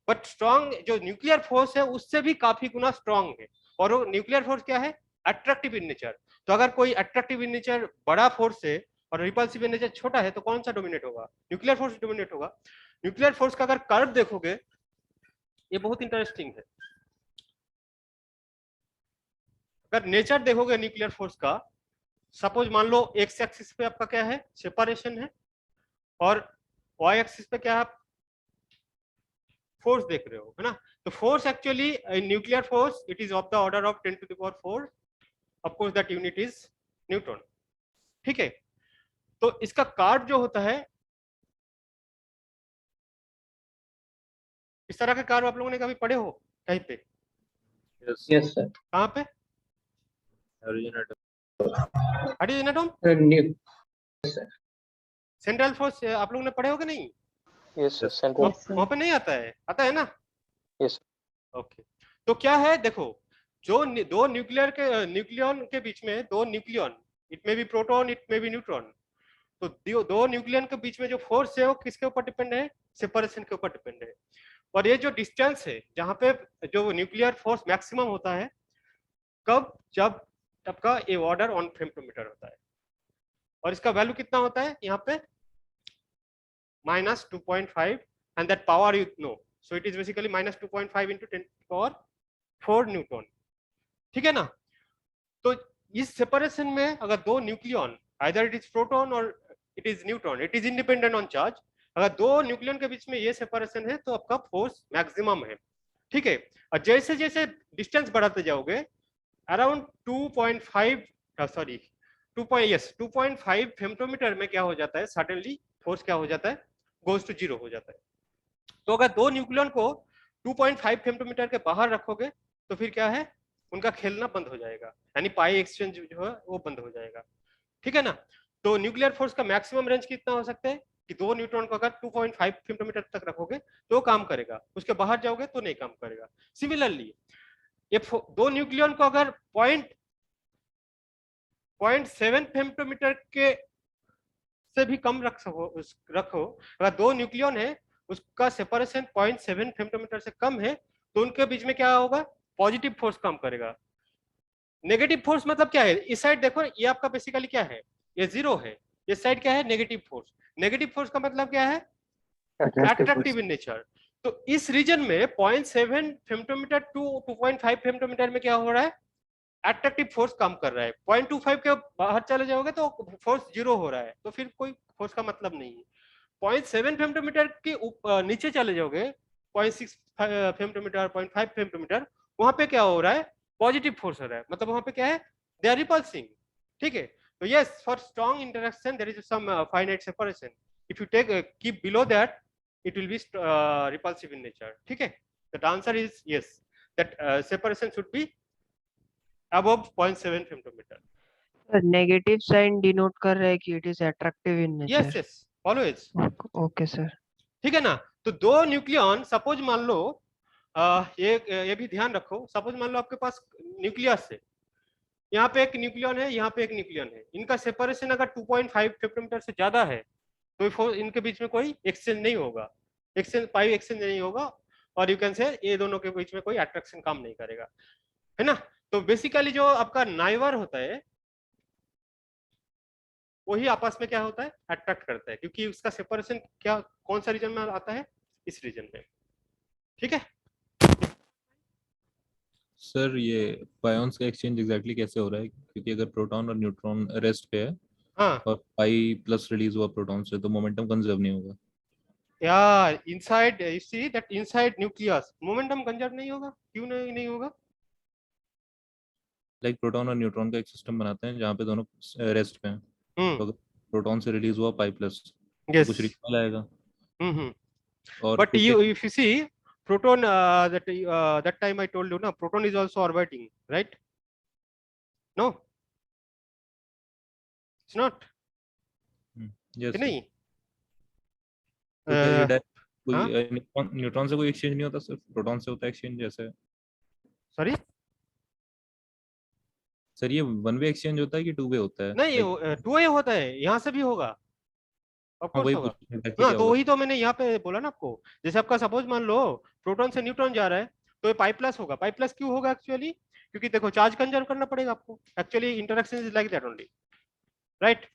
बट स्ट्रांग जो न्यूक्लियर फोर्स है उससे भी काफी गुना स्ट्रांग है, और वो न्यूक्लियर फोर्स क्या है, अट्रैक्टिव इन नेचर। तो अगर कोई अट्रैक्टिव इन नेचर बड़ा फोर्स है और रिपल्सिव इन नेचर छोटा है, तो कौन सा डोमिनेट होगा, न्यूक्लियर फोर्स डोमिनेट होगा। न्यूक्लियर फोर्स का अगर कर्व देखोगे, ये बहुत इंटरेस्टिंग है। अगर नेचर देखोगे न्यूक्लियर फोर्स का, सपोज मान लो एक्स एक्सिस पे आपका क्या है, सेपरेशन है, और वाई एक्सिस पे क्या है, फोर्स देख रहे हो, है ना। तो force actually nuclear force it is of the order of 10 to the power 4, of course that unit is Newton, ठीक है। तो इसका कार्व जो होता है, इस तरह के कार्व आप लोगों ने कभी पढ़े हो कहीं पे? Yes. Yes, sir. कहाँ पे? Originator. Hydrogen atom, New. Yes, sir. Central force आप लोगों ने पढ़े हो कि नहीं? Yes, sir. Yes. Central. वहां पे नहीं आता है ना? Yes. ओके, तो क्या है देखो, जो दो न्यूक्लियर के न्यूक्लियन के बीच में, दो न्यूक्लियन, इट में बी प्रोटॉन इट में बी न्यूट्रॉन, तो दो न्यूक्लियन के बीच में जो फोर्स है वो किसके ऊपर डिपेंड है, सेपरेशन के ऊपर डिपेंड है। और ये जो डिस्टेंस है जहाँ पे जो न्यूक्लियर फोर्स मैक्सिमम होता है, कब, जब आपका ए ऑर्डर ऑन फेम्टोमीटर होता है, और इसका वैल्यू कितना होता है यहाँ पे, -2.5, and that power you know, so it is basically -2.5 into 10⁴ newton, ठीक है ना। तो इस सेपरेशन में अगर दो nucleon, either it is proton और it is neutron, it is independent on charge, अगर दो न्यूक्लियन के बीच में ये सेपरेशन है तो आपका फोर्स मैक्सिमम है, ठीक है। और जैसे जैसे डिस्टेंस बढ़ाते जाओगे, अराउंड 2.5 फेम्टोमीटर में क्या हो जाता है, सडनली फोर्स क्या हो जाता है, गोज टू 0 हो जाता है। तो अगर दो न्यूक्लियन को 2.5 फेम्टोमीटर के बाहर रखोगे तो फिर क्या है, उनका खेलना बंद हो जाएगा, यानी पाई एक्सचेंज जो है वो बंद हो जाएगा, ठीक है ना। तो न्यूक्लियर फोर्स का मैक्सिमम रेंज कितना हो सकता है कि दो न्यूट्रॉन को अगर 2.5 फेम्टोमीटर तक रखोगे तो काम करेगा, उसके बाहर जाओगे तो नहीं काम करेगा। सिमिलरली ये दो न्यूक्लियन को अगर 0.7 फेम्टोमीटर के से भी कम रखो, अगर दो न्यूक्लियन है उसका सेपरेशन 0.7 फेम्टोमीटर से कम है, तो उनके बीच में क्या होगा, पॉजिटिव फोर्स काम करेगा। नेगेटिव फोर्स मतलब क्या है, इस साइड देखो, ये आपका बेसिकली क्या है, ये 0 है, इस साइड क्या है, नेगेटिव फोर्स। नेगेटिव फोर्स का मतलब क्या है, अट्रैक्टिव इन नेचर। तो इस रीजन में 0.7 फेम्टोमीटर टू 2.5 फेम्टोमीटर में क्या हो रहा है, अट्रैक्टिव फोर्स काम कर रहा है। 0.25 के बाहर चले जाओगे तो फोर्स 0 हो रहा है, तो फिर कोई फोर्स का मतलब नहीं है। 0.7 फेम्टोमीटर के नीचे चले जाओगे, 0.6 फेम्टोमीटर, 0.5 फेम्टोमीटर, वहां पे क्या हो रहा है, पॉजिटिव फोर्स हो रहा है, मतलब वहां पे क्या है, दे आर रिपल्सिंग, ठीक है। तो yes, for strong interaction there is some finite separation, if you take keep below that it will be repulsive in nature, ठीक है। that answer is yes, that separation should be above 0.7 femtometre. Negative sign denote कर रहा है कि it is attractive in yes nature. Yes always, okay sir. ठीक है ना। तो दो न्यूक्लियन, सपोज मान लो ये भी ध्यान रखो, सपोज मान लो आपके पास न्यूक्लियस है, यहाँ पे एक न्यूक्लियन है, यहाँ पे एक न्यूक्लियन है, इनका सेपरेशन अगर 2.5 फेम्टोमीटर से ज्यादा है तो इनके बीच में कोई एक्सचेंज नहीं होगा, पाई एक्सचेंज नहीं होगा, और यू कैन से ये दोनों के बीच में कोई अट्रैक्शन काम नहीं करेगा, है ना। तो बेसिकली जो आपका नाइवर होता है वही आपस में क्या होता है, अट्रैक्ट करता है, क्योंकि उसका सेपरेशन क्या, कौन सा रीजन में आता है, इस रीजन में, ठीक है। सर ये पायॉन्स का एक्सचेंज एग्जैक्टली कैसे हो रहा है, क्योंकि अगर प्रोटॉन और न्यूट्रॉन रेस्ट पे है हाँ और पाई प्लस रिलीज हुआ प्रोटॉन से, तो मोमेंटम कंजर्व नहीं होगा। यार, inside you see that inside nucleus momentum conserve नहीं होगा, क्यों नहीं होगा? लाइक प्रोटॉन और न्यूट्रॉन का एक सिस्टम बनाते हैं जहाँ पे दोनों रेस्ट पे हैं, तो अगर प्रोटॉन से रिलीज हुआ पाई प्लस, तो कुछ रिकॉल आएगा। और But you, if you see proton, that time I told you, na, proton is also orbiting, right? No, it's not. Yes कि नहीं? तो क्या ये हाँ? कोई न्यूट्रॉन से कोई एक्सचेंज नहीं होता, सिर्फ प्रोटॉन से होता है एक्सचेंज जैसे? सॉरी, सर ये वन वे एक्सचेंज होता है कि टू वे होता है? नहीं, Like, 2 वे होता है, यहाँ से भी होगा, ऑफ हाँ कोर्स वही होगा। पूछ रहा था कि हाँ, क्या तो होगा। वही तो मैंने यहाँ पे बोला ना आपको। जैसे आपका सपोज मान लो प्रोटॉन से न्यूट्रॉन जा रहा है, तो ये पाई प्लस होगा। पाई प्लस क्यों होगा एक्चुअली? क्योंकि देखो चार्ज कंजर्व करना पड़ेगा आपको। Actually interaction is like that only, right?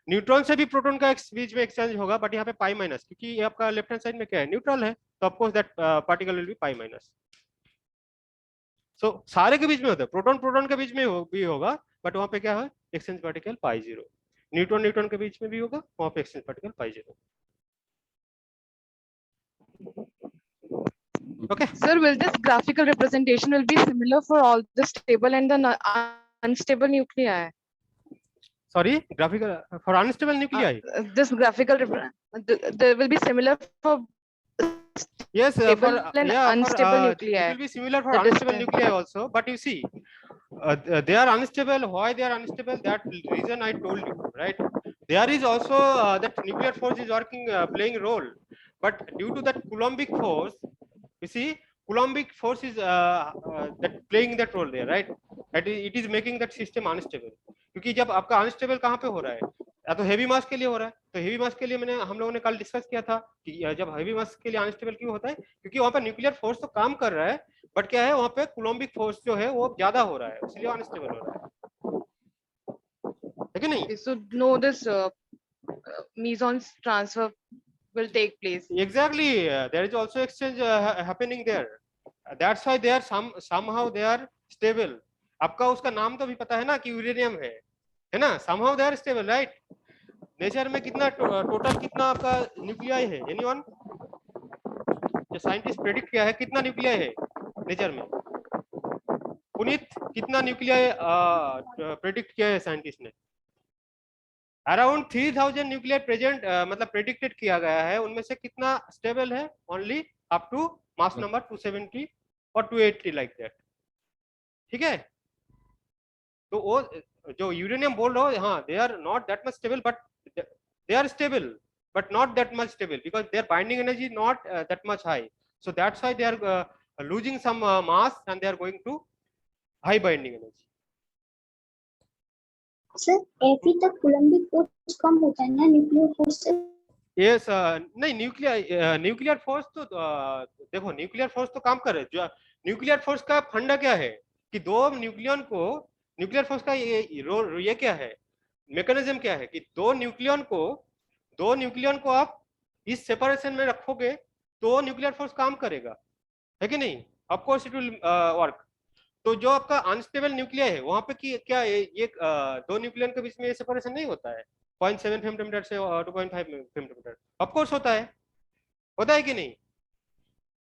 Neutron से भी प्रोटॉन का बीच में एक्सचेंज होगा, बट यहाँ पे पाई माइनस, क्योंकि ये आपका लेफ्ट हैंड साइड में क्या है, न्यूट्रल है, तो of course that particle will be pi minus. So सारे के बीच में होता है, प्रोटॉन प्रोटॉन के बीच में भी होगा, बट वहां पे क्या है, exchange particle pi zero. Neutron neutron के बीच में भी होगा, वहां पे exchange particle pi zero. Okay. Sir, will this graphical representation will be similar for all the stable and the unstable nuclei? Sorry, graphical for unstable nuclei. This graphical there will be similar for Yes, stable and unstable it nuclei. will be similar for The unstable distance. nuclei also, but you see, they are unstable. Why they are unstable? That reason I told you, right? There is also that nuclear force is working, playing role, but due to that Coulombic force, you see, Coulombic force is that playing that role there, right? That it is making that system unstable. क्योंकि जब आपका unstable कहाँ पे हो रहा है, या तो हेवी मास के लिए हो रहा है, तो हेवी मास के लिए हम लोगों ने कल डिस्कस किया था कि जब हेवी मास के लिए अनस्टेबल क्यों होता है, क्योंकि वहां पर न्यूक्लियर फोर्स तो काम कर रहा है, बट क्या है, वहां पे कूलोम्बिक फोर्स जो है वो ज्यादा हो रहा है, इसलिए अनस्टेबल हो रहा है कि नहीं? Okay, so no, this mesons transfer will take place. Exactly, there is also exchange happening there. That's why they are somehow they are stable. आपका उसका नाम तो भी पता है ना कि यूरेनियम है ना? somehow they are stable, right? Nature में कितना टोटल कितना आपका न्यूक्लियाई है? एनीवन? जो साइंटिस्ट प्रेडिक्ट किया है कितना न्यूक्लियाई है नेचर में? पुनीत, कितना न्यूक्लियाई प्रेडिक्ट किया है साइंटिस्ट ने? अराउंड 3000 न्यूक्लियर प्रेजेंट, मतलब प्रेडिक्टेड किया गया है, उनमें से कितना स्टेबल है? Only up to mass number 270 और 280 लाइक दैट, ठीक है? तो वो जो यूरेनियम बोल रहा हो, हाँ, they are not that much stable, but they are stable, but not that much stable, because their binding energy is not that much high, so that's why they are losing some mass and they are going to high binding energy. Sir ऐसी तक coulombic force कम होता है ना nuclear force से? Yes, नहीं, nuclear force तो देखो, nuclear force तो काम कर रहे हैं। न्यूक्लियर फोर्स का फंडा क्या है कि दो न्यूक्लियन को, न्यूक्लियर फोर्स का ये क्या है, मैकेनिज्म क्या है कि दो न्यूक्लियन को आप इस सेपरेशन में रखोगे तो न्यूक्लियर फोर्स काम करेगा, है कि नहीं? Of course it will work. तो जो आपका अनस्टेबल न्यूक्लियर है वहां पे क्या ये दो न्यूक्लियन के बीच में ये सेपरेशन नहीं होता है 0.7 फेमटोमीटर से 2.5 फेमटोमीटर? ऑफ कोर्स होता है कि नहीं?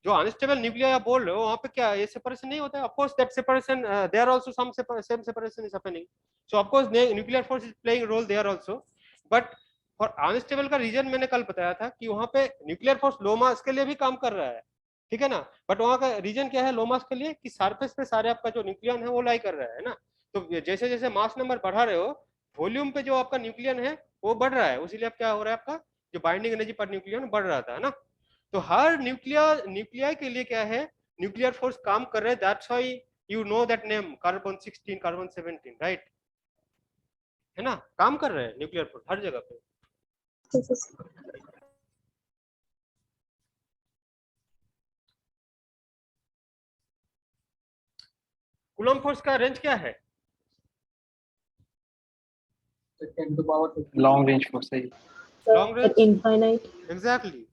जो अनस्टेबल न्यूक्लियर आप बोल रहे हो वहां पे क्या ये सेपरेशन नहीं होता है? Of course that separation, there also some same separation is happening, so of course nuclear force is playing role there also, but for unstable का रीजन मैंने कल बताया था कि वहां पे न्यूक्लियर फोर्स लो मास के लिए भी काम कर रहा है, ठीक है ना? बट वहां का रीजन क्या है लो मास के लिए कि सरफेस पे सारे आपका जो न्यूक्लियन है वो लाई कर रहा है ना, तो जैसे जैसे मास नंबर बढ़ा रहे हो, वॉल्यूम पे जो आपका न्यूक्लियन है वो बढ़ रहा है, उसीलिए अब क्या हो रहा है, आपका जो बाइंडिंग एनर्जी पर न्यूक्लियन बढ़ रहा था ना। तो हर न्यूक्लियाई के लिए क्या है, न्यूक्लियर फोर्स काम कर रहे हैं, that's why you know that name carbon 16, carbon 17, right? है ना, काम कर रहे हैं न्यूक्लियर फोर्स हर जगह पे। कूलम्ब फोर्स का रेंज क्या है? 10 to the power 15. Long range force है। Long range, infinite. एग्जैक्टली,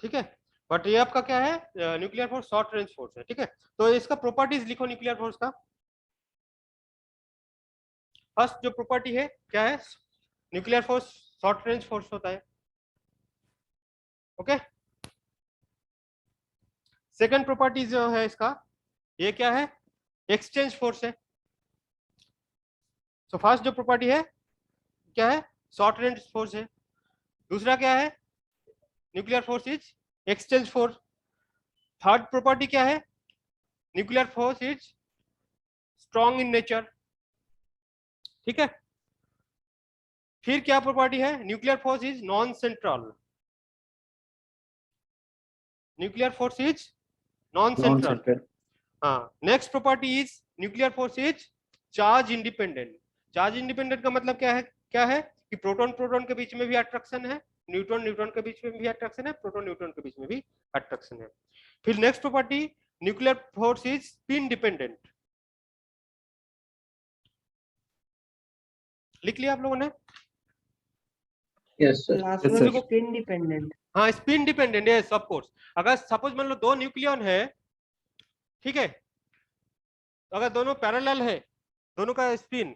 ठीक है। बट ये आपका क्या है, nuclear force short range force है, ठीक है। तो इसका प्रॉपर्टीज लिखो न्यूक्लियर फोर्स का। फर्स्ट जो प्रॉपर्टी है क्या है, nuclear force short range force होता है, ओके। सेकंड प्रॉपर्टी जो है इसका, ये क्या है, एक्सचेंज फोर्स है। सो फर्स्ट जो प्रॉपर्टी है क्या है, शॉर्ट रेंज फोर्स है। दूसरा क्या है, nuclear force is exchange force. Third property क्या है, nuclear force is strong in nature, ठीक है। फिर क्या प्रॉपर्टी है, nuclear force is non central, nuclear force is non central. हाँ, next property is nuclear force is charge independent. Charge independent का मतलब क्या है कि प्रोटॉन प्रोटॉन के बीच में भी अट्रैक्शन है, न्यूट्रॉन न्यूट्रॉन के बीच में भी अट्रैक्शन है, प्रोटॉन न्यूट्रॉन के बीच में भी अट्रैक्शन है। फिर next property, nuclear force is spin dependent. लिख लिया आप लोगों ने? Yes, sir. लास्ट Yes, में sir. भी स्पिन डिपेंडेंट। हाँ, स्पिन डिपेंडेंट है, ऑफ कोर्स। अगर सपोज मान लो दो न्यूक्लियन है, ठीक है, अगर दोनों पैरेलल है, दोनों का स्पिन,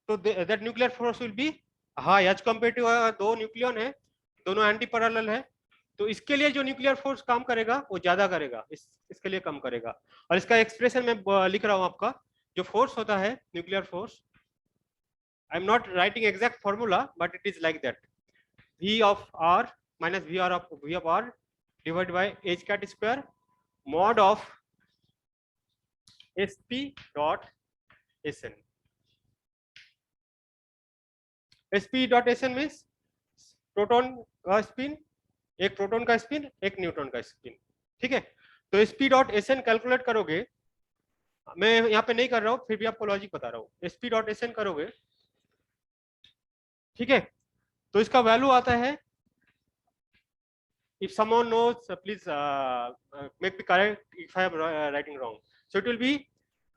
तो that nuclear force will be high as compare to दो न्यूक्लियन है, दोनों एंटी पैरेलल है, तो इसके लिए जो न्यूक्लियर फोर्स काम करेगा वो ज्यादा करेगा, इसके लिए कम करेगा। और इसका एक्सप्रेशन मैं लिख रहा हूं आपका, जो फोर्स होता है nuclear force, I am not writing exact formula but it is like that, V of R minus V of R divided by H cat square mod of SP dot SN. SP dot SN means proton का spin, एक proton का spin, एक neutron का spin, ठीक है। तो SP dot SN calculate करोगे, मैं यहाँ पे नहीं कर रहा हूँ, फिर भी आपको लॉजिक बता रहा हूँ। SP dot SN करोगे, ठीक है, तो इसका वैल्यू आता है, if someone knows please make me correct if I am writing wrong, so it will be,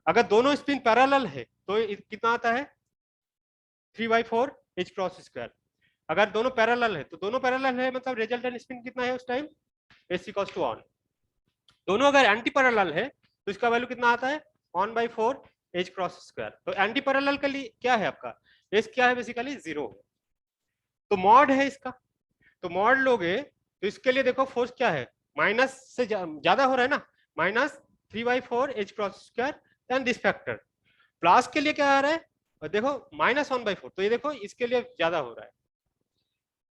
अगर दोनों स्पिन पैरेलल है तो कितना आता है 3/4 H क्रॉस स्क्वायर। अगर दोनों पैरेलल है तो दोनों पैरेलल है मतलब रिजल्टेंट स्पिन कितना है उस टाइम, S equals to 1। दोनों अगर एंटी पैरेलल है तो इसका वैल्यू कितना आता है 1/4 H क्रॉस स्क्वायर। तो एंटी पैरेलल के लिए क्या है आपका, S क्या है बेसिकली 0 है, तो मॉड है इसका, तो मॉड लोगे तो इसके लिए देखो फोर्स क्या है, माइनस से ज्यादा हो रहा है ना, minus 3/4 H cross square and this factor. Plus के लिए क्या आ रहा है, और देखो -1/4, तो ये देखो इसके लिए ज्यादा हो रहा है।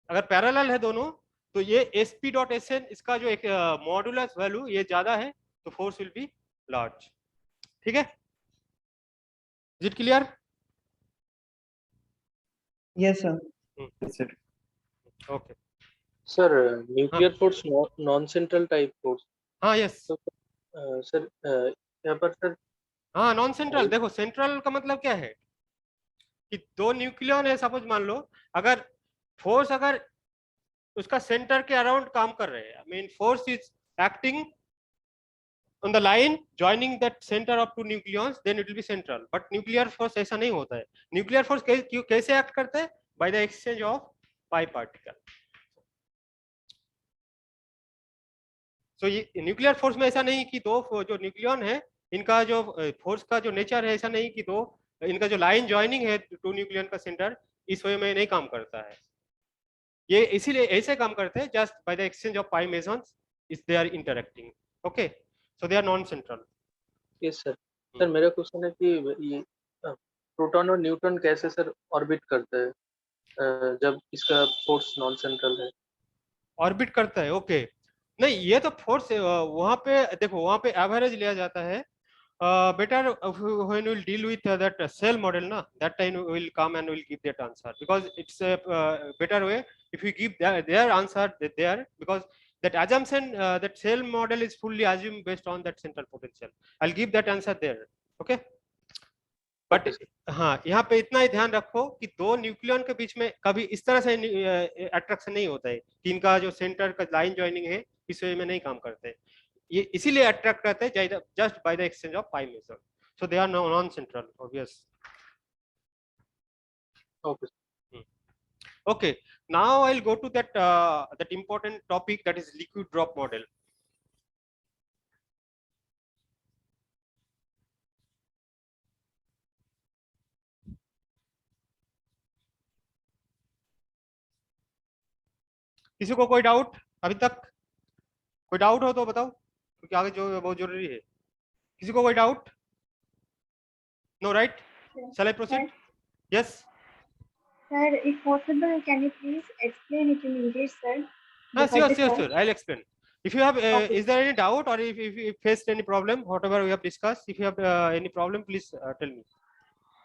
अगर पैरेलल है दोनों तो ये SP डॉट SN इसका जो एक मॉडुलस वैल्यू ये ज्यादा है, तो फोर्स विल बी लार्ज, ठीक है। Is it clear? Yes sir. Yes, sir. Okay, Sir, nuclear force non-central type force. हाँ यस, Sir, यहाँ पर सर हाँ नॉन सेंट्रल। देखो सेंट्रल का मतलब क्या है कि दो न्यूक्लियन है, सपोज मान लो, अगर फोर्स अगर उसका सेंटर के अराउंड काम कर रहे हैं, mean force is acting on the line joining that center of two nucleons, then it will be central. But nuclear force ऐसा नहीं होता है। nuclear force कैसे एक्ट करता है, by the exchange of pi particle. So ये nuclear force में ऐसा नहीं कि दो जो न्यूक्लियन है इनका जो फोर्स का जो नेचर है, ऐसा नहीं कि दो इनका जो लाइन ज्वाइनिंग है टू न्यूक्लियन का सेंटर, इस वे में नहीं काम करता है। ये इसीलिए ऐसे काम करते हैं, just by the exchange of pi mesons if they are interacting. Okay, so they are non central. Yes sir. Sir मेरा क्वेश्चन है कि ये प्रोटॉन और न्यूट्रॉन कैसे सर ऑर्बिट करते हैं जब इसका फोर्स नॉन सेंट्रल है? ऑर्बिट करता है, ओके। नहीं, ये तो फोर्स वहां पे देखो, वहां पे एवरेज लिया जाता है। Better when will deal with that shell model ना, that time will come and will give that answer, because it's a better way if you give their answer there, because that assumption that cell model is fully assumed based on that central potential. I'll give that answer there, okay? But हाँ, यहाँ पे इतना ही ध्यान रखो कि दो nucleon के बीच में कभी इस तरह से अट्रैक्शन नहीं होता है कि इनका जो सेंटर का लाइन ज्वाइनिंग है इस वे में नहीं काम करते, ये इसीलिए अट्रैक्ट करते हैं just by the exchange of pi meson, so they are non central, obvious. Okay, now I'll go to that important topic, that is liquid drop model. किसी को कोई डाउट अभी तक? कोई डाउट हो तो बताओ, क्योंकि आगे जो बहुत जरूरी है। किसी को कोई doubt? No, right? Shall I proceed? Yes. Sir, if possible, can you please explain it in English, sir? Sure. I'll explain. If you have, Okay. is there any doubt, or if you faced any problem, whatever we have discussed, if you have any problem, please tell me.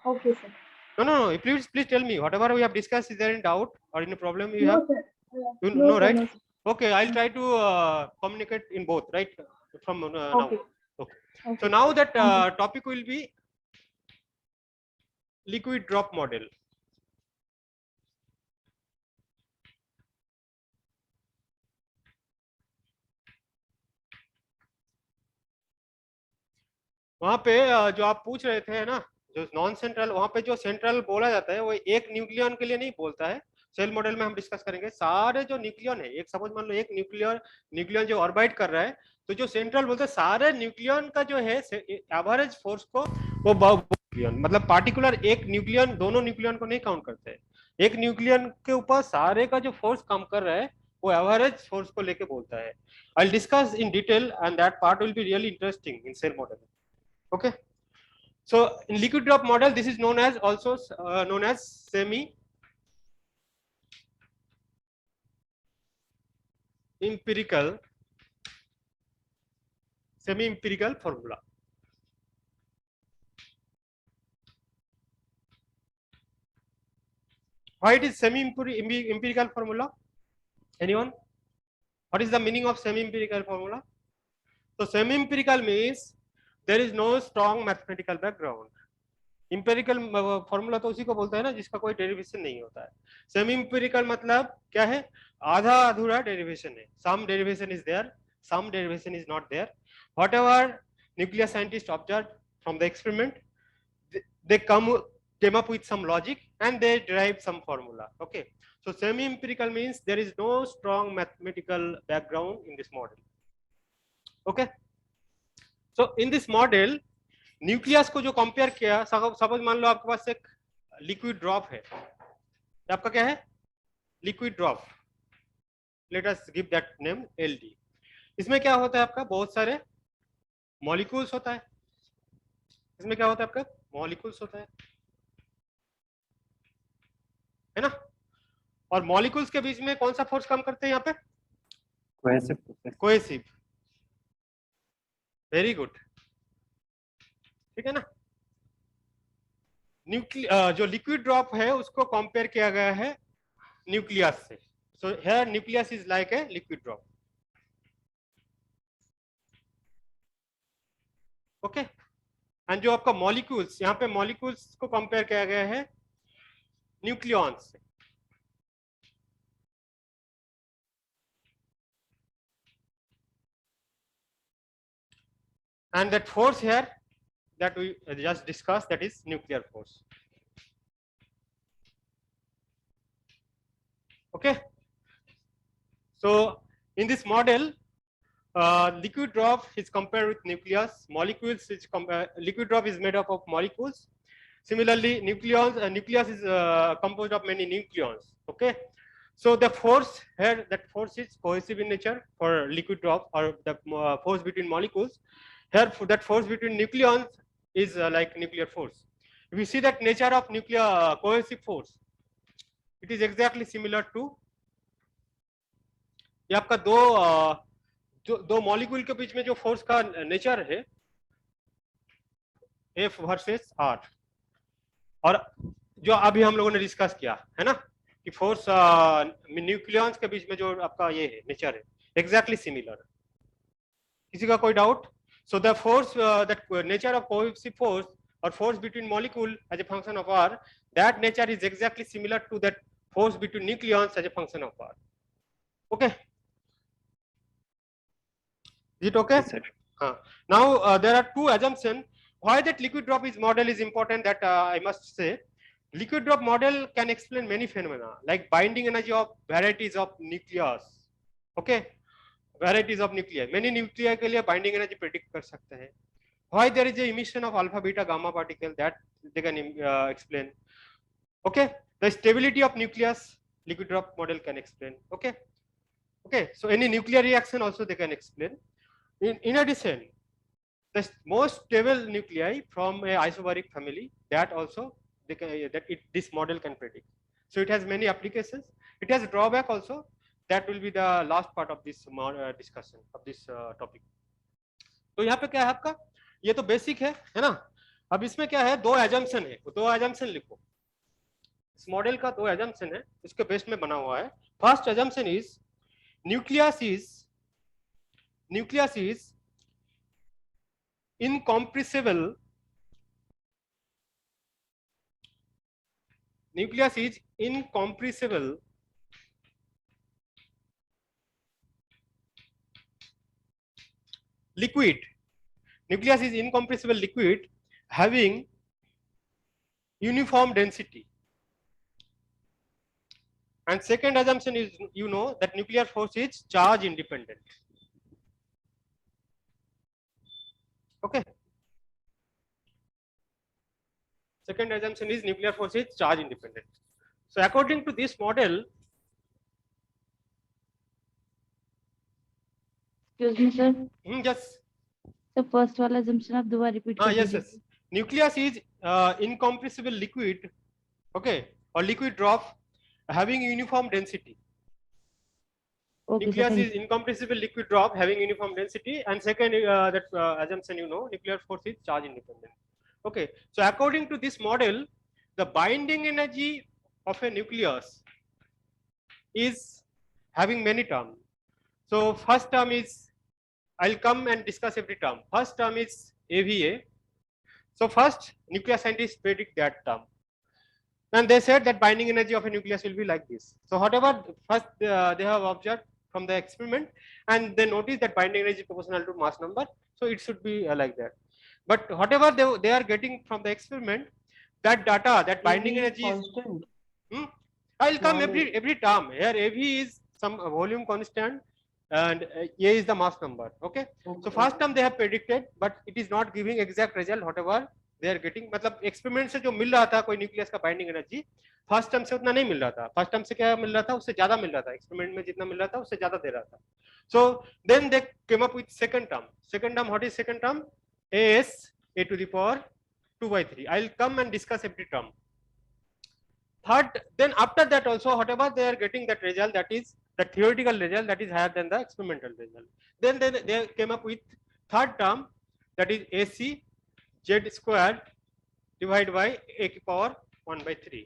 Okay, sir. No. Please tell me whatever we have discussed. Is there any doubt or any problem you No, have? sir. You No, know, sir, right? no, sir. Okay, I'll try to communicate in both, right? From now. Okay. Okay. Okay. So now that Thank topic will be liquid drop model. वहां पे जो आप पूछ रहे थे ना, जो non central, वहां पे जो सेंट्रल बोला जाता है वो एक न्यूक्लियन के लिए नहीं बोलता है। सेल मॉडल में हम डिस्कस करेंगे सारे जो न्यूक्लियन है, एक सपोज मान लो एक न्यूक्लियन जो ऑर्बिट कर रहा है, तो जो सेंट्रल बोलते हैं सारे न्यूक्लियन का जो है एवरेज फोर्स को वो न्यूक्लियन, मतलब पार्टिकुलर एक न्यूक्लियन, दोनों न्यूक्लियन को नहीं काउंट करते हैं। एक न्यूक्लियन के ऊपर सारे का जो फोर्स काम कर रहा है वो एवरेज फोर्स को लेके बोलता है। I will discuss in detail and that part will be really interesting in shell model. Okay, so in liquid drop model this is known as also known as semi empirical formula. Why it is semi empirical formula? Anyone? What is the meaning of semi empirical formula? So semi empirical means there is no strong mathematical background. Empirical formula तो उसी को बोलता है ना जिसका कोई derivation नहीं होता है. सेमी इंपेरिकल मतलब क्या है? आधा अधूरा डेरिवेशन है. Some derivation is there, some derivation is not there. Whatever nuclear scientist observe from the experiment, they came up with some logic and they derived some formula. Okay, so semi empirical means there is no strong mathematical background in this model. Okay, so in this model nucleus को जो compare किया, suppose मान लो आपके पास एक liquid drop है. आपका क्या है? Liquid drop. Let us give that name LD. इसमें क्या होता है आपका? बहुत सारे मॉलिक्यूल्स होता है. इसमें क्या होता है आपका? मॉलिक्यूल्स होता है ना? और मॉलिक्यूल्स के बीच में कौन सा फोर्स काम करते हैं यहाँ पे? कोहेसिव. Very good. ठीक है ना? जो लिक्विड ड्रॉप है उसको कंपेयर किया गया है न्यूक्लियस से. So here nucleus is like a liquid drop. Okay, and जो आपका मॉलिक्यूल्स, यहाँ पे मॉलिक्यूल्स को कंपेयर किया गया है न्यूक्लियॉन्स से. And that force here that we just discussed, that is nuclear force. Okay, so in this model liquid drop is compared with nucleus. Molecules is liquid drop is made up of molecules. Similarly nucleus is composed of many nucleons. Okay, so the force here, that force is cohesive in nature for liquid drop, or the force between molecules. Here that force between nucleons is like nuclear force. If you see that nature of nuclear cohesive force, it is exactly similar to ये आपका दो molecule के बीच में जो force का nature है F versus R, और जो अभी हम लोगों ने डिस्कस किया है ना कि फोर्स न्यूक्लियॉन्स के बीच में जो आपका ये है नेचर है, एग्जैक्टली सिमिलर. किसी का कोई doubt? So the force, that nature of cohesive force or force between molecule as a function of R, that nature is exactly similar to that force between nucleons as a function of R. Okay, is it okay? Yes, sir. Now there are two assumptions why that liquid drop is model is important, that I must say. Liquid drop model can explain many phenomena like binding energy of varieties of nucleus. Okay, varieties of nuclei, many nuclei के लिए binding energy predict कर सकते हैं. Why there is a emission of alpha, beta, gamma particle, that they can explain. Okay, the stability of nucleus, liquid drop model can explain. Okay, so any nuclear reaction also they can explain. In addition, the most stable nuclei from a isobaric family, that also they can, this model can predict. So it has many applications. It has drawback also. That will be the last part of this discussion of this topic. तो यहाँ पे क्या है आपका? ये तो basic है ना? अब इसमें क्या है? दो assumption है, दो assumption लिखो. इस मॉडल का दो assumption है, इसके बेस में बना हुआ है. First assumption is nucleus is incompressible. Nucleus is incompressible liquid. Nucleus is incompressible liquid having uniform density. And second assumption is, you know, that nuclear force is charge independent. Okay. Second assumption is nuclear force is charge independent. So according to this model, Excuse me, sir. yes, The first वाला assumption आप दोबारा repeat कर yes, दीजिए. yes. Nucleus is incompressible liquid, okay, or liquid drop having uniform density. Okay, sir. Nucleus Thank is incompressible liquid drop having uniform density, and second that assumption, you know, nuclear force is charge independent. Okay, so according to this model, the binding energy of a nucleus is having many terms. So first term is, I'll come and discuss every term. First term is AVA. So first nuclear scientists predict that term, and they said that binding energy of a nucleus will be like this. So whatever first they have observed from the experiment, and they notice that binding energy is proportional to mass number, so it should be like that. But whatever they are getting from the experiment, that data, that binding energy is constant. I'll come Small every term. Here AV is some volume constant, and A is the mass number. Okay. So first term they have predicted, but it is not giving exact result whatever they are getting. मतलब experiment से जो मिल रहा था कोई nucleus का binding energy, first term से उतना नहीं मिल रहा था. फर्स्ट टर्म से क्या मिल रहा था, उससे ज्यादा मिल रहा था. एक्सपेरिमेंट में जितना मिल रहा था उससे ज्यादा दे रहा था. So then they came up with second term. Second term, what is second term? AS A to the power 2/3. I'll come and discuss every term. Third, then after that also whatever they are getting that result, that is the theoretical result, that is higher than the experimental result. Then they came up with third term, that is AC Z squared divided by A to the power 1/3.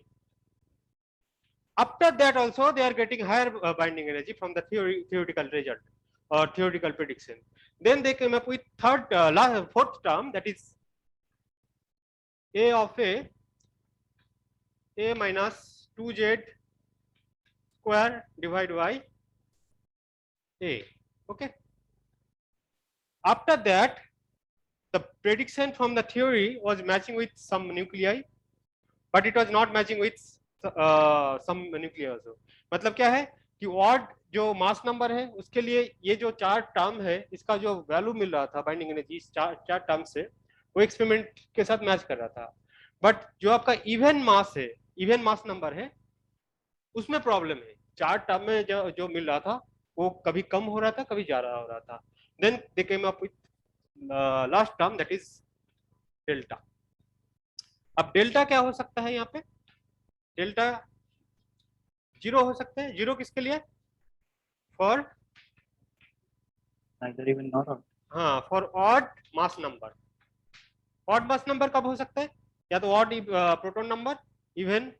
After that also they are getting higher binding energy from the theoretical result or theoretical prediction. Then they came up with fourth term, that is A of A minus 2Z square divided by A. Okay. After that, the prediction from the theory was matching with some nuclei, but it was not matching with some nuclei also. मतलब क्या है कि odd जो मास number है उसके लिए ये जो चार टर्म है इसका जो वैल्यू मिल रहा था बाइंडिंग एनर्जी चार टर्म से वो एक्सपेरिमेंट के साथ मैच कर रहा था. बट जो आपका इवन मास है, इवन मास नंबर है, उसमें प्रॉब्लम है. चार टर्म में जो मिल रहा था वो कभी कम हो रहा था, कभी ज्यादा हो रहा था. Then they came up with last term, that is delta. अब डेल्टा क्या हो सकता है यहाँ पे? डेल्टा 0 हो सकते हैं. 0 किसके लिए? For neither even nor odd. हाँ, for odd mass number. Odd mass number कब हो सकता है? या तो odd proton number, even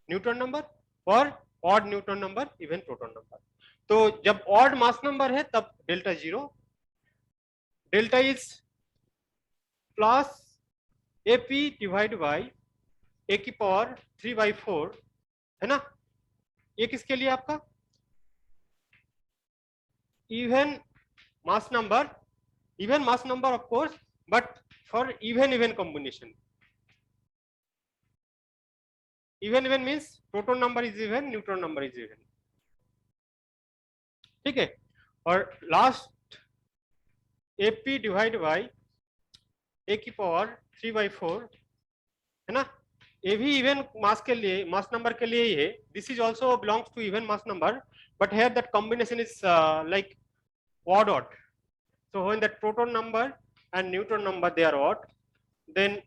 neutron number, और odd neutron number, even proton number. तो जब ऑड मास नंबर है तब delta 0. Delta is plus a p divide by A की पावर 3/4 है ना. ये किसके लिए आपका? even mass number of course, but for even combination. Even means proton number is even, neutron number is even. ठीक है. और last AP divide by A की पावर 3/4 है ना. ये भी इवन मास के लिए, मास नंबर के लिए ही है. This is also belongs to even mass number, but here that combination is like odd. So when that proton number and neutron number they are odd, then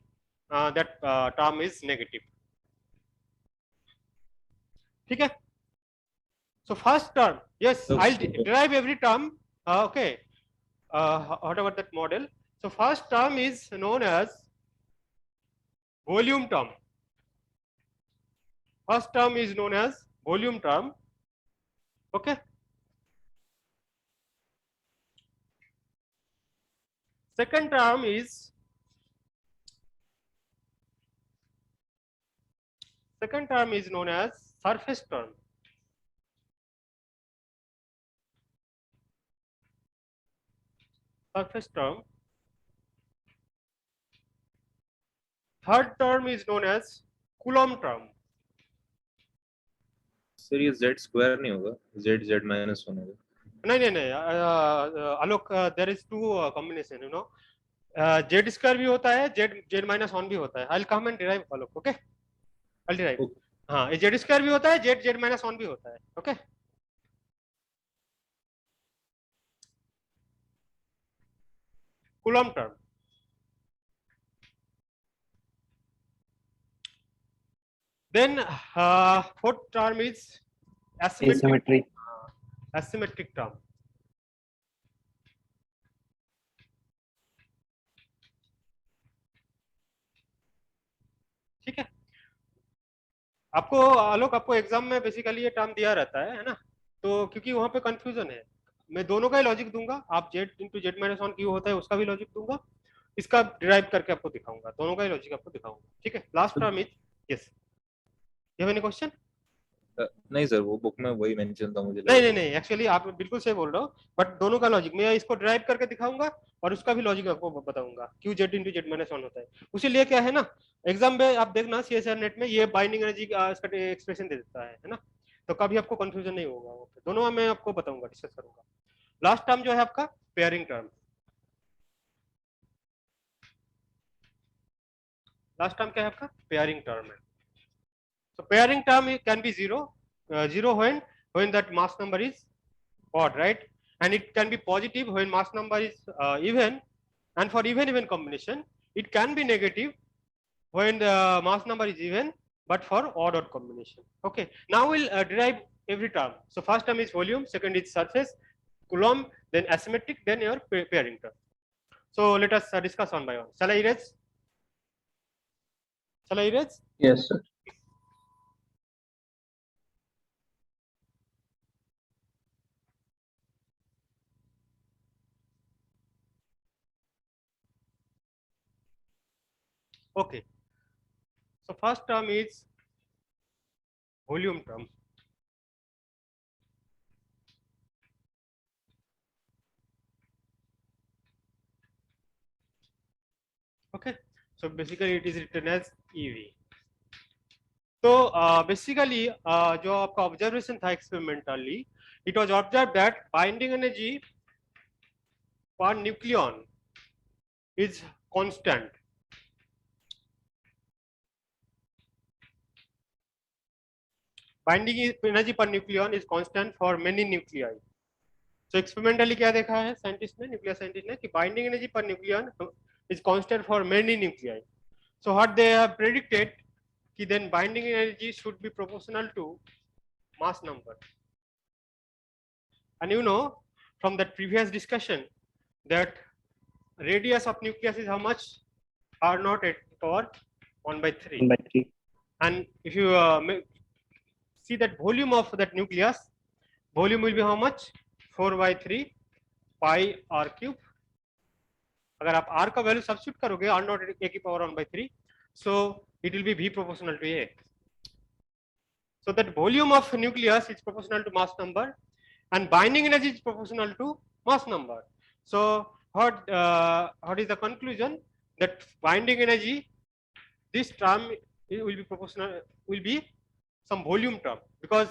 that term is negative. ठीक है. So first term, yes, I'll derive every term. Okay, whatever that model. So first term is known as volume term. First term is known as volume term. Okay. Second term is known as surface term. Surface term. Third term is known as Coulomb term. Sir ये z square नहीं होगा, z minus 1 होगा. नहीं Alok, there is two combination, you know. z square भी होता है, z minus 1 भी होता है. I will come and derive Alok. Okay, I derive. हाँ, z स्क्वायर भी होता है, z minus 1 भी होता है. Okay. Coulomb term. Then fourth term is asymmetry. Asymmetric term. ठीक है. आपको आलोक, आपको एग्जाम में बेसिकली ये टर्म दिया रहता है ना, तो क्योंकि वहां पे कंफ्यूजन है, मैं दोनों का ही लॉजिक दूंगा. आप z into z minus 1 क्यों होता है उसका भी लॉजिक दूंगा, इसका डिराइव करके आपको दिखाऊंगा, दोनों का ही लॉजिक आपको दिखाऊंगा. ठीक है. Last term is yes. You have any question? नहीं सर, वो बुक में वही मेंशन था मुझे. नहीं, एक्चुअली आप बिल्कुल सही बोल रहे हो, बट दोनों का लॉजिक मैं इसको ड्राइव करके दिखाऊंगा और उसका भी लॉजिक आपको बताऊंगा क्यों z into z minus 1 होता है. उसी लिए क्या है ना, एग्जाम में आप देखना CSR नेट में ये बाइंडिंग एनर्जी का एक्सप्रेशन दे देता है ना, तो कभी आपको कंफ्यूजन नहीं होगा. दोनों मैं आपको बताऊंगा, डिस्कस करूंगा. लास्ट टर्म जो है आपका पेयरिंग टर्म. लास्ट टर्म क्या है आपका? पेयरिंग टर्म है. So pairing term can be zero when that mass number is odd, right? And it can be positive when mass number is even, and for even combination it can be negative when the mass number is even but for odd combination. Okay, now we'll derive every term. So first term is volume, second is surface, Coulomb, then asymmetric, then your pairing term. So let us discuss one by one. Shall I erase? Yes, sir. Okay, so first term is volume term. Okay, so basically it is written as EV. तो basically जो आपका observation था experimentally, it was observed that binding energy per nucleon is constant. Binding energy per nucleon is constant for many nuclei. So experimentally क्या देखा है scientist ने, nuclear scientist ने, कि binding energy per nucleon is constant for many nuclei. So what they have predicted कि then binding energy should be proportional to mass number. And you know from that previous discussion that radius of nucleus is how much? R naught at power 1/3. 1/3. And if you see that volume of that nucleus, volume will be how much? 4/3 pi r cube. अगर आप r का value substitute करोगे, r naught a की power 1/3, so it will be V proportional to A. So that volume of nucleus is proportional to mass number and binding energy is proportional to mass number. So what is the conclusion? That binding energy, this term will be proportional, will be some volume term, because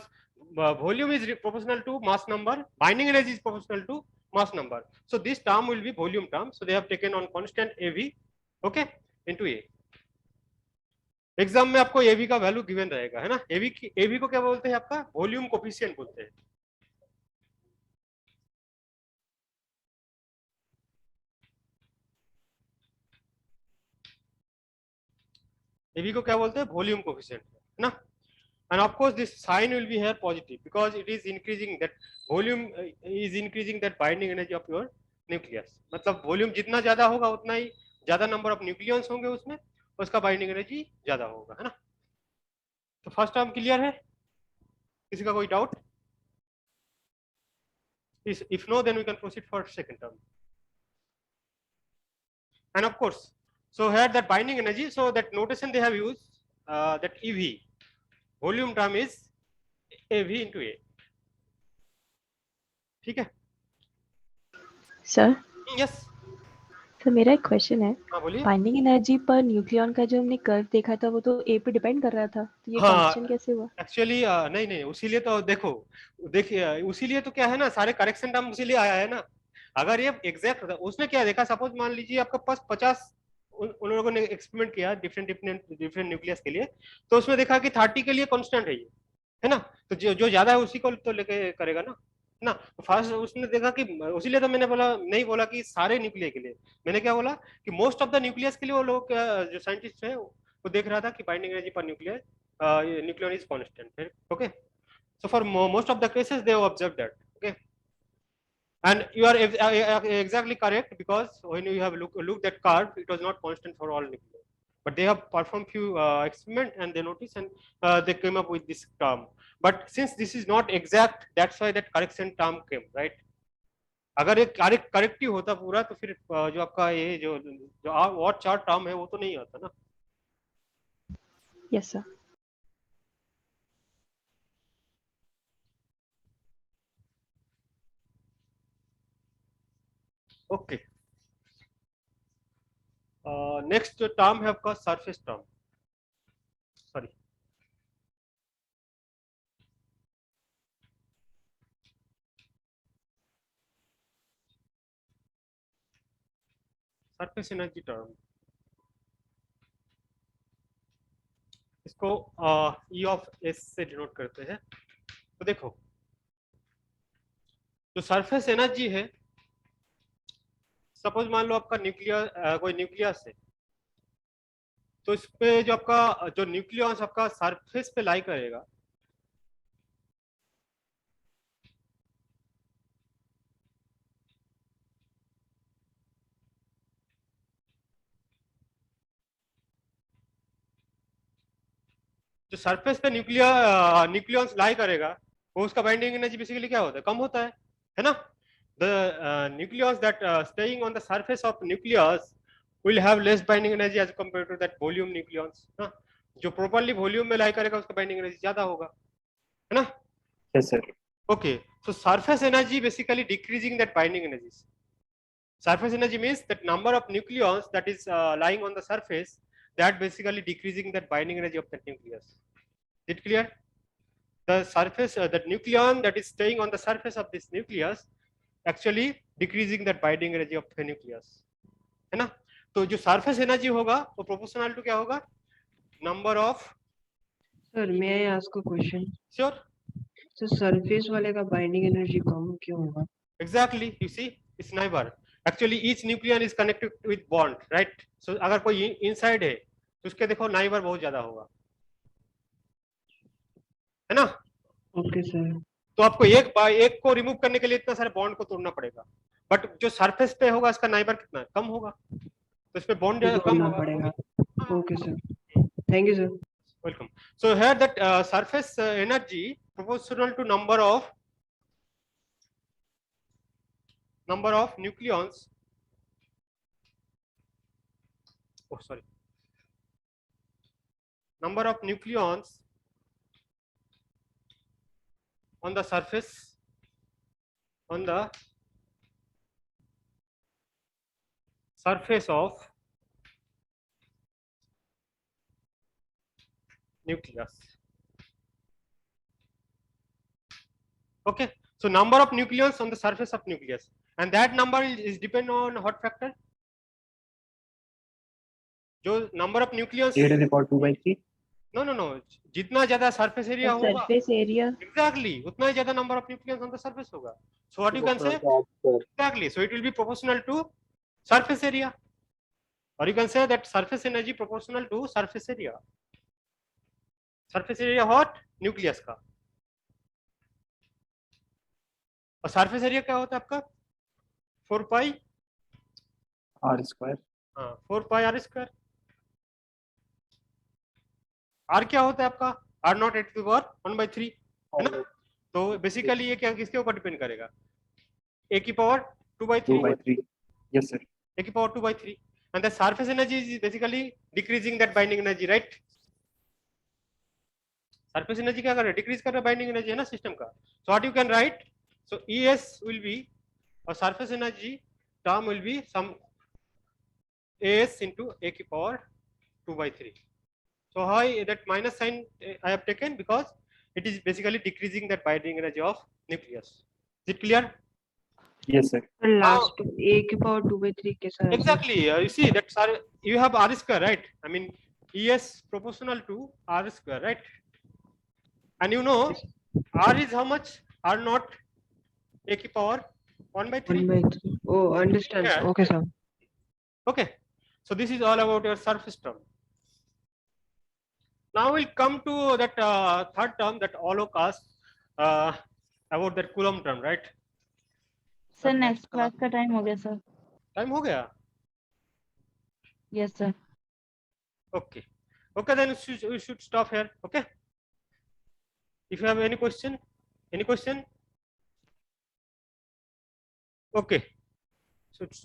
volume is proportional to mass number, binding energy is proportional to mass number. So this term will be volume term. So they have taken on constant AV, okay, into A. Exam में आपको एवी का value given रहेगा, है ना. एवी को क्या बोलते हैं? आपका वॉल्यूम कोफिशिएंट बोलते हैं. एवी को क्या बोलते हैं? वॉल्यूम कोफिशिएंट, है ना. And of course this sign will be here positive because it is increasing, that volume is increasing that binding energy of your nucleus. मतलब वॉल्यूम जितना ज्यादा होगा उतना ही ज्यादा नंबर ऑफ न्यूक्लियंस होंगे उसमें, उसका बाइंडिंग एनर्जी ज्यादा होगा, है ना. तो फर्स्ट टर्म क्लियर है, किसी का कोई doubt? If no, then we can proceed for second term. And of course, so here that binding energy, so that notation they have used, that EV, volume term is AV into A. ठीक है? Sir Yes. Sir मेरा एक question है, हाँ बोलिए। Binding energy पर nucleon का जो हमने कर्व देखा था वो तो ए पे डिपेंड कर रहा था, तो ये हाँ, कांस्टेंट कैसे हुआ? एक्चुअली नहीं, उसीलिए तो देखो, देखिए उसीलिए तो क्या है ना, सारे करेक्शन टर्म उसीलिए आया है ना। अगर ये एग्जैक्ट होता, उसने क्या देखा, सपोज मान लीजिए आपका पास 50 उन लोगों ने एक्सपेरिमेंट किया डिफरेंट न्यूक्लियस के लिए, तो उसमें देखा कि 30 के लिए कांस्टेंट है ये, है ना, तो जो ज्यादा है उसी को तो लेके करेगा ना, ना। फर्स्ट उसने देखा कि, उसीलिए तो मैंने बोला, नहीं बोला कि सारे न्यूक्लियर के लिए, मैंने क्या बोला कि मोस्ट ऑफ द न्यूक्लियस के लिए वो लोग जो साइंटिस्ट है वो देख रहा था कि बाइंडिंग एनर्जी पर nuclear nucleon is constant. Okay, so for most of the cases they have observed that. Okay, and you are exactly correct, because when you have looked at curve, it was not constant for all nuclei, but they have performed few experiment and they noticed, and they came up with this term. But since this is not exact, that's why that correction term came, right? अगर एक correct ही होता पूरा, तो फिर जो आपका ये जो और चार टर्म है वो तो नहीं आता ना। Yes sir. Okay. Next term है आपका surface term. Sorry. Surface energy term. इसको E of S से डिनोट करते हैं। तो देखो, जो सरफेस एनर्जी है, सपोज मान लो आपका न्यूक्लियर कोई न्यूक्लियस है, तो इस पे जो आपका जो न्यूक्लियस आपका सरफेस पे लाई करेगा, जो सरफेस पे न्यूक्लियस लाई करेगा, वो उसका बाइंडिंग एनर्जी बेसिकली क्या होता है, कम होता है ना। The nucleus that staying on the surface of nucleus will have less binding energy as compared to that volume nucleons, ना। जो properly volume में लाई करेगा उसका binding energy ज्यादा होगा, है ना। Yes sir. Okay, so surface energy basically decreasing that binding energies. Surface energy means that number of nucleons that is lying on the surface, that basically decreasing that binding energy of that nucleus. Is it clear? The surface, that nucleon that is staying on the surface of this nucleus, actually decreasing that binding energy of the nucleus, है ना। तो जो surface energy होगा वो proportional to क्या होगा, number of। Sir may I ask a question? Sure. तो surface वाले का बाइंडिंग एनर्जी कम क्यों होगा? Exactly, you see, it's neighbor. Actually each nucleon is connected with bond, right? So अगर कोई inside है तो उसके देखो neighbor बहुत ज्यादा होगा, है ना। Okay sir. तो आपको एक को रिमूव करने के लिए इतना सारे बॉन्ड को तोड़ना पड़ेगा, बट जो सरफेस पे होगा इसका नाइबर कितना कम होगा, तो इसमें बॉन्ड कम होगा पड़ेगा। Okay sir, thank you sir. Welcome. So here that surface energy proportional to number of nucleons, oh sorry, number of nucleons on the surface of nucleus. Okay, so number of nucleons on the surface of nucleus, and that number is depend on what factor? जो number of nucleons 8^2/3. No, जितना ज्यादा surface area होगा, surface area exactly उतना ही ज्यादा number of nucleons on the surface होगा. So what you can say? Exactly, so it will be proportional to surface area, or you can say that surface energy proportional to surface area. Surface area what? Nucleus का, और surface area क्या होता है आपका? 4π r². हाँ 4π r². R क्या होता है आपका? r naught at the power 1/3 है ना? तो बेसिकली ये क्या किसके ऊपर डिपेंड करेगा? a की पावर 2/3 2/3. Yes, sir. a की power 2/3 and the surface energy is basically decreasing that binding energy, right? surface energy क्या कर रहा है? डिक्रीज कर रहा है बाइंडिंग एनर्जी है ना सिस्टम का. so what you can write, so es will be or surface energy term will be some as into a की power 2/3. so how that minus sign I have taken because it is basically decreasing that binding energy of nucleus. Is it clear? Yes, sir. Last a की power 2/3 कैसा है? Exactly. You see that you have r square, right? I mean es proportional to r square, right? And you know r is how much? r naught a की power 1/3. 1/3. Oh, understand. Yeah. Okay, sir. Okay. So this is all about your surface term. Now we'll come to that third term, that Holocaust, about that Coulomb term, right? Sir next class का time हो गया sir. Time हो गया? Yes sir. Okay. Okay, then we should stop here. Okay. If you have any question, Okay. Should stop.